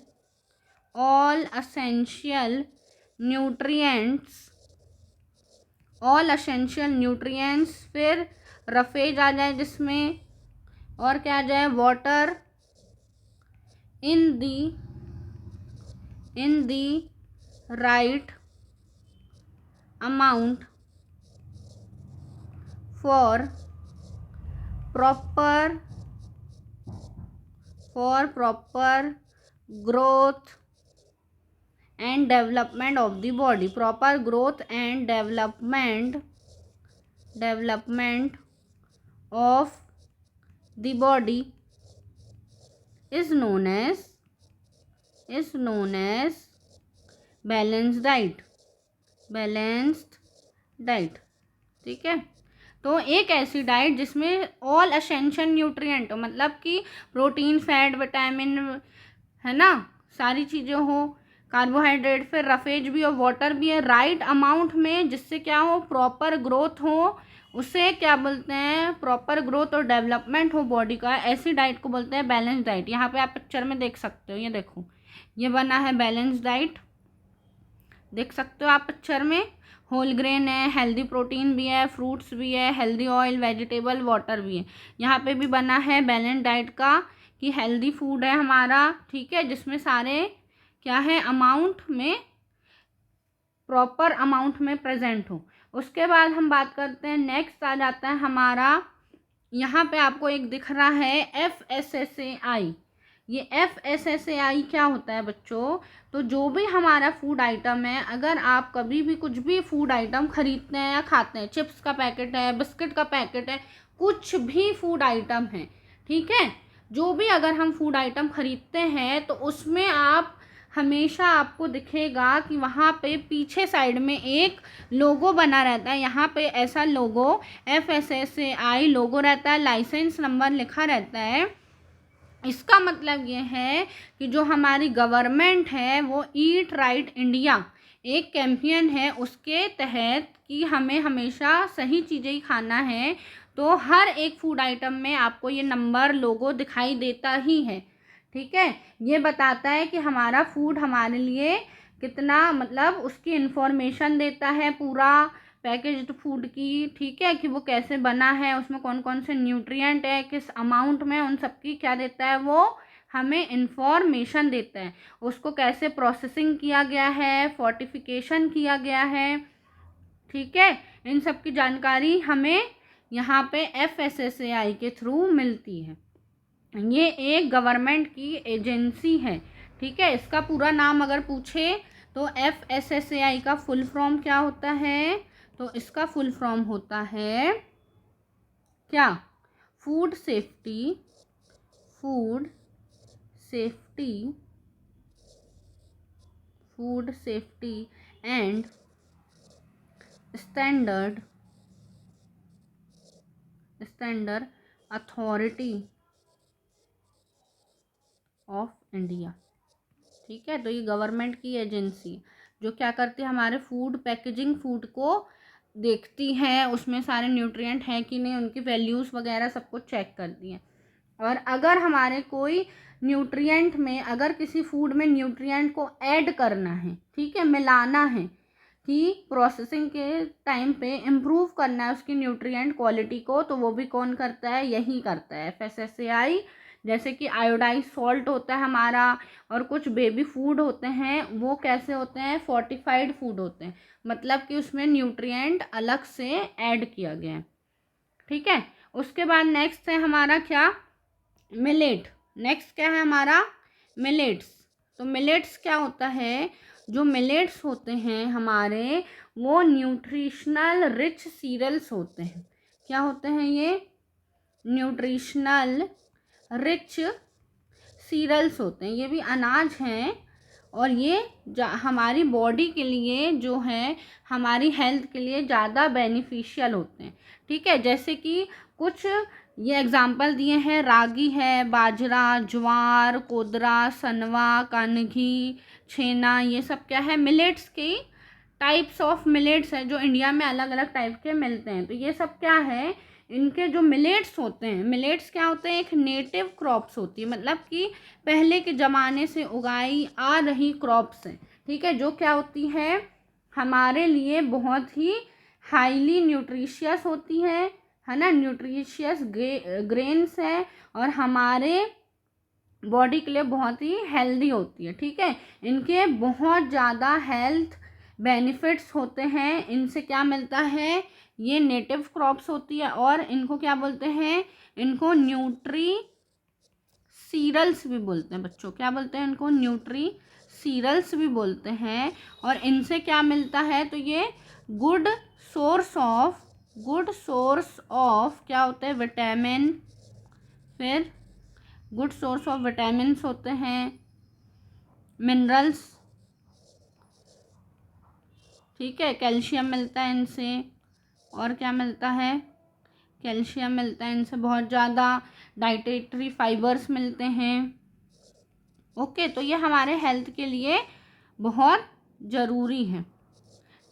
nutrients, फिर रफेज आ जाए जिसमें, और क्या आ जाए, water in the right amount for proper growth and development of the body. Proper growth and development of the body is known as balanced diet। ठीक है, तो एक ऐसी डाइट जिसमें ऑल एसेंशियल न्यूट्रिएंट, मतलब कि प्रोटीन, फैट, विटामिन, है ना, सारी चीज़ें हो, कार्बोहाइड्रेट, फिर रफेज भी और वाटर भी है राइट अमाउंट में, जिससे क्या हो, प्रॉपर ग्रोथ हो, उसे क्या बोलते हैं, प्रॉपर ग्रोथ और डेवलपमेंट हो बॉडी का, ऐसी डाइट को बोलते हैं बैलेंस डाइट। यहाँ पे आप पिक्चर में देख सकते हो, ये देखो, ये बना है बैलेंस डाइट, देख सकते हो आप पिक्चर में। होल ग्रेन है, हेल्दी प्रोटीन भी है, फ्रूट्स भी है, हेल्दी ऑयल, वेजिटेबल, वाटर भी है। यहाँ पे भी बना है बैलेंस डाइट का कि हेल्दी फूड है हमारा, ठीक है, जिसमें सारे क्या है, अमाउंट में, प्रॉपर अमाउंट में प्रेजेंट हो। उसके बाद हम बात करते हैं, नेक्स्ट आ जाता है हमारा, यहाँ पे आपको एक दिख रहा है FSSAI। ये FSSAI क्या होता है बच्चों, तो जो भी हमारा फूड आइटम है, अगर आप कभी भी कुछ भी फूड आइटम खरीदते हैं या खाते हैं, चिप्स का पैकेट है, बिस्किट का पैकेट है, कुछ भी फूड आइटम है, ठीक है, जो भी अगर हम फूड आइटम खरीदते हैं तो उसमें आप हमेशा आपको दिखेगा कि वहाँ पे पीछे साइड में एक लोगो बना रहता है। यहाँ पे ऐसा लोगो FSSAI लोगो रहता है, लाइसेंस नंबर लिखा रहता है। इसका मतलब ये है कि जो हमारी गवर्नमेंट है वो ईट राइट इंडिया एक कैंपेन है, उसके तहत कि हमें हमेशा सही चीज़ें ही खाना है, तो हर एक फूड आइटम में आपको ये नंबर लोगो दिखाई देता ही है, ठीक है। ये बताता है कि हमारा फूड हमारे लिए कितना, मतलब उसकी इन्फॉर्मेशन देता है पूरा पैकेज्ड फूड की, ठीक है, कि वो कैसे बना है, उसमें कौन कौन से न्यूट्रिएंट है, किस अमाउंट में, उन सब की क्या देता है, वो हमें इन्फॉर्मेशन देता है। उसको कैसे प्रोसेसिंग किया गया है, फोर्टिफिकेशन किया गया है, ठीक है, इन सब की जानकारी हमें यहाँ पे FSSAI के थ्रू मिलती है। ये एक गवर्नमेंट की एजेंसी है, ठीक है। इसका पूरा नाम अगर पूछे तो FSSAI का फुल फॉर्म क्या होता है, तो इसका फुल फॉर्म होता है क्या, food safety, food safety, food safety and standard authority of India, ठीक है। तो ये गवर्नमेंट की एजेंसी जो क्या करती है, हमारे फूड पैकेजिंग फूड को देखती है, उसमें सारे न्यूट्रिएंट हैं कि नहीं, उनकी वैल्यूज़ वगैरह सब कुछ चेक करती है। और अगर हमारे कोई न्यूट्रिएंट में, अगर किसी फूड में न्यूट्रिएंट को ऐड करना है, ठीक है, मिलाना है, कि प्रोसेसिंग के टाइम पे इम्प्रूव करना है उसकी न्यूट्रिएंट क्वालिटी को, तो वो भी कौन करता है, यही करता है FSSAI। जैसे कि आयोडाइज सॉल्ट होता है हमारा, और कुछ बेबी फूड होते हैं, वो कैसे होते हैं, फोर्टिफाइड फूड होते हैं, मतलब कि उसमें न्यूट्रिएंट अलग से ऐड किया गया है, ठीक है। उसके बाद नेक्स्ट है हमारा क्या, मिलेट। नेक्स्ट क्या है हमारा, मिलेट्स। तो मिलेट्स क्या होता है, जो मिलेट्स होते हैं हमारे, वो न्यूट्रिशनल रिच सीरियल्स होते हैं। क्या होते हैं ये, न्यूट्रिशनल रिच सीरियल्स होते हैं, ये भी अनाज हैं, और ये हमारी बॉडी के लिए जो है, हमारी हेल्थ के लिए ज़्यादा बेनिफिशियल होते हैं, ठीक है। जैसे कि कुछ ये एग्जाम्पल दिए हैं, रागी है, बाजरा, ज्वार, कोदरा, सनवा, कानघी, छेना, ये सब क्या है, मिलेट्स की टाइप्स ऑफ मिलेट्स हैं, जो इंडिया में अलग अलग टाइप के मिलते हैं। तो ये सब क्या है, इनके जो मिलेट्स होते हैं, मिलेट्स क्या होते हैं, एक नेटिव क्रॉप्स होती है, मतलब कि पहले के ज़माने से उगाई आ रही क्रॉप्स हैं, ठीक है, जो क्या होती है, हमारे लिए बहुत ही हाईली न्यूट्रिशियस होती है ना, न्यूट्रिशियस ग्रेन्स है, और हमारे बॉडी के लिए बहुत ही हेल्दी होती है, ठीक है। इनके बहुत ज़्यादा हेल्थ बेनिफिट्स होते हैं, इनसे क्या मिलता है, ये नेटिव क्रॉप्स होती है, और इनको क्या बोलते हैं, इनको न्यूट्री सीरल्स भी बोलते हैं बच्चों, क्या बोलते हैं इनको, न्यूट्री सीरल्स भी बोलते हैं। और इनसे क्या मिलता है, तो ये गुड सोर्स ऑफ क्या होते हैं, विटामिन, फिर गुड सोर्स ऑफ विटामिन्स होते हैं, मिनरल्स, ठीक है, कैल्शियम मिलता है इनसे, और क्या मिलता है, कैल्शियम मिलता है इनसे बहुत ज़्यादा, डाइटेटरी फाइबर्स मिलते हैं। ओके, तो ये हमारे हेल्थ के लिए बहुत ज़रूरी है।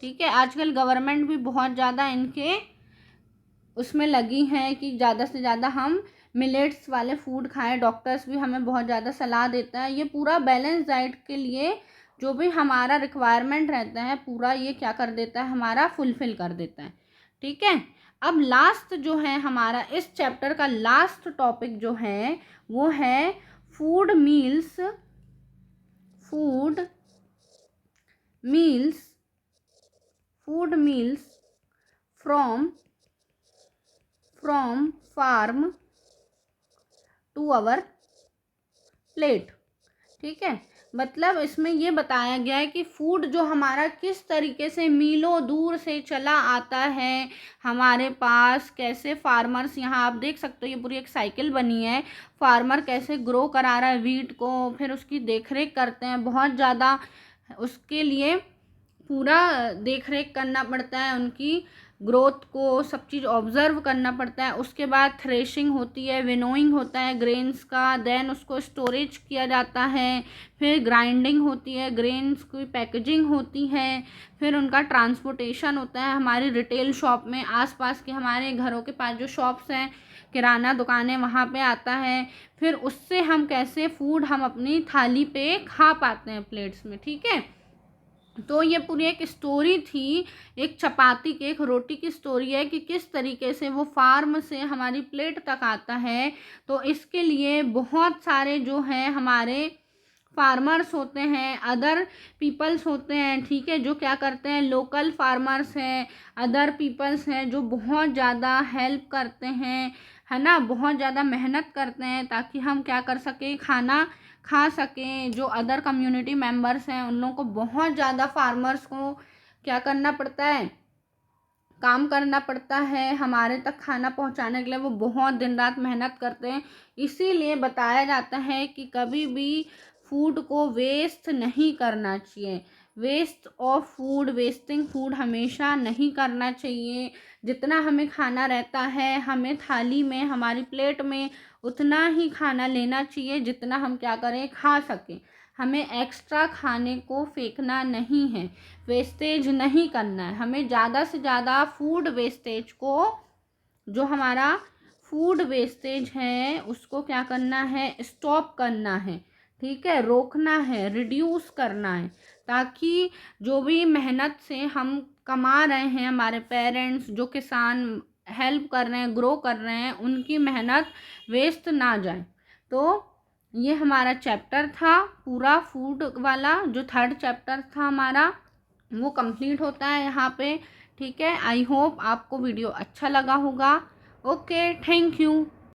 ठीक है, आजकल गवर्नमेंट भी बहुत ज़्यादा इनके उसमें लगी हैं कि ज़्यादा से ज़्यादा हम मिलेट्स वाले फूड खाएं। डॉक्टर्स भी हमें बहुत ज़्यादा सलाह देता है। ये पूरा बैलेंस डाइट के लिए जो भी हमारा रिक्वायरमेंट रहता है पूरा ये क्या कर देता है, हमारा फुलफ़िल कर देता है। ठीक है, अब लास्ट जो है हमारा इस चैप्टर का लास्ट टॉपिक जो है वो है food meals from farm to our plate. ठीक है, मतलब इसमें ये बताया गया है कि फूड जो हमारा किस तरीके से मीलों दूर से चला आता है हमारे पास, कैसे फार्मर्स, यहाँ आप देख सकते हो ये पूरी एक साइकिल बनी है, फार्मर कैसे ग्रो करा रहा है वीट को, फिर उसकी देखरेख करते हैं, बहुत ज़्यादा उसके लिए पूरा देखरेख करना पड़ता है, उनकी ग्रोथ को सब चीज़ ऑब्ज़र्व करना पड़ता है। उसके बाद थ्रेशिंग होती है, विनोइंग होता है ग्रेन्स का, देन उसको स्टोरेज किया जाता है, फिर ग्राइंडिंग होती है, ग्रेन्स की पैकेजिंग होती है, फिर उनका ट्रांसपोर्टेशन होता है हमारी रिटेल शॉप में, आसपास के हमारे घरों के पास जो शॉप्स हैं, किराना दुकानें, वहाँ पे आता है, फिर उससे हम कैसे फूड हम अपनी थाली पे खा पाते हैं प्लेट्स में। ठीक है, तो ये पूरी एक स्टोरी थी, एक चपाती की, एक रोटी की स्टोरी है कि किस तरीके से वो फार्म से हमारी प्लेट तक आता है। तो इसके लिए बहुत सारे जो हैं हमारे फार्मर्स होते हैं, अदर पीपल्स होते हैं, ठीक है, जो क्या करते हैं, लोकल फार्मर्स हैं, अदर पीपल्स हैं जो बहुत ज़्यादा हेल्प करते हैं, है ना, बहुत ज़्यादा मेहनत करते हैं ताकि हम क्या कर सकें, खाना खा सकें। जो अदर कम्युनिटी मेंबर्स हैं उन लोगों को बहुत ज़्यादा फार्मर्स को क्या करना पड़ता है, काम करना पड़ता है हमारे तक खाना पहुंचाने के लिए, वो बहुत दिन रात मेहनत करते हैं। इसीलिए बताया जाता है कि कभी भी फूड को वेस्ट नहीं करना चाहिए, waste of food, wasting food हमेशा नहीं करना चाहिए। जितना हमें खाना रहता है हमें थाली में, हमारी प्लेट में उतना ही खाना लेना चाहिए जितना हम क्या करें, खा सकें। हमें एक्स्ट्रा खाने को फेंकना नहीं है, वेस्टेज नहीं करना है। हमें ज़्यादा से ज़्यादा फूड वेस्टेज को, जो हमारा फूड वेस्टेज है उसको क्या करना है, स्टॉप करना है। ठीक है, रोकना है, रिड्यूस करना है, ताकि जो भी मेहनत से हम कमा रहे हैं, हमारे पेरेंट्स जो किसान हेल्प कर रहे हैं, ग्रो कर रहे हैं, उनकी मेहनत वेस्ट ना जाए। तो ये हमारा चैप्टर था पूरा फूड वाला, जो थर्ड चैप्टर था हमारा वो कंप्लीट होता है यहाँ पे। ठीक है, आई होप आपको वीडियो अच्छा लगा होगा। Okay, thank you.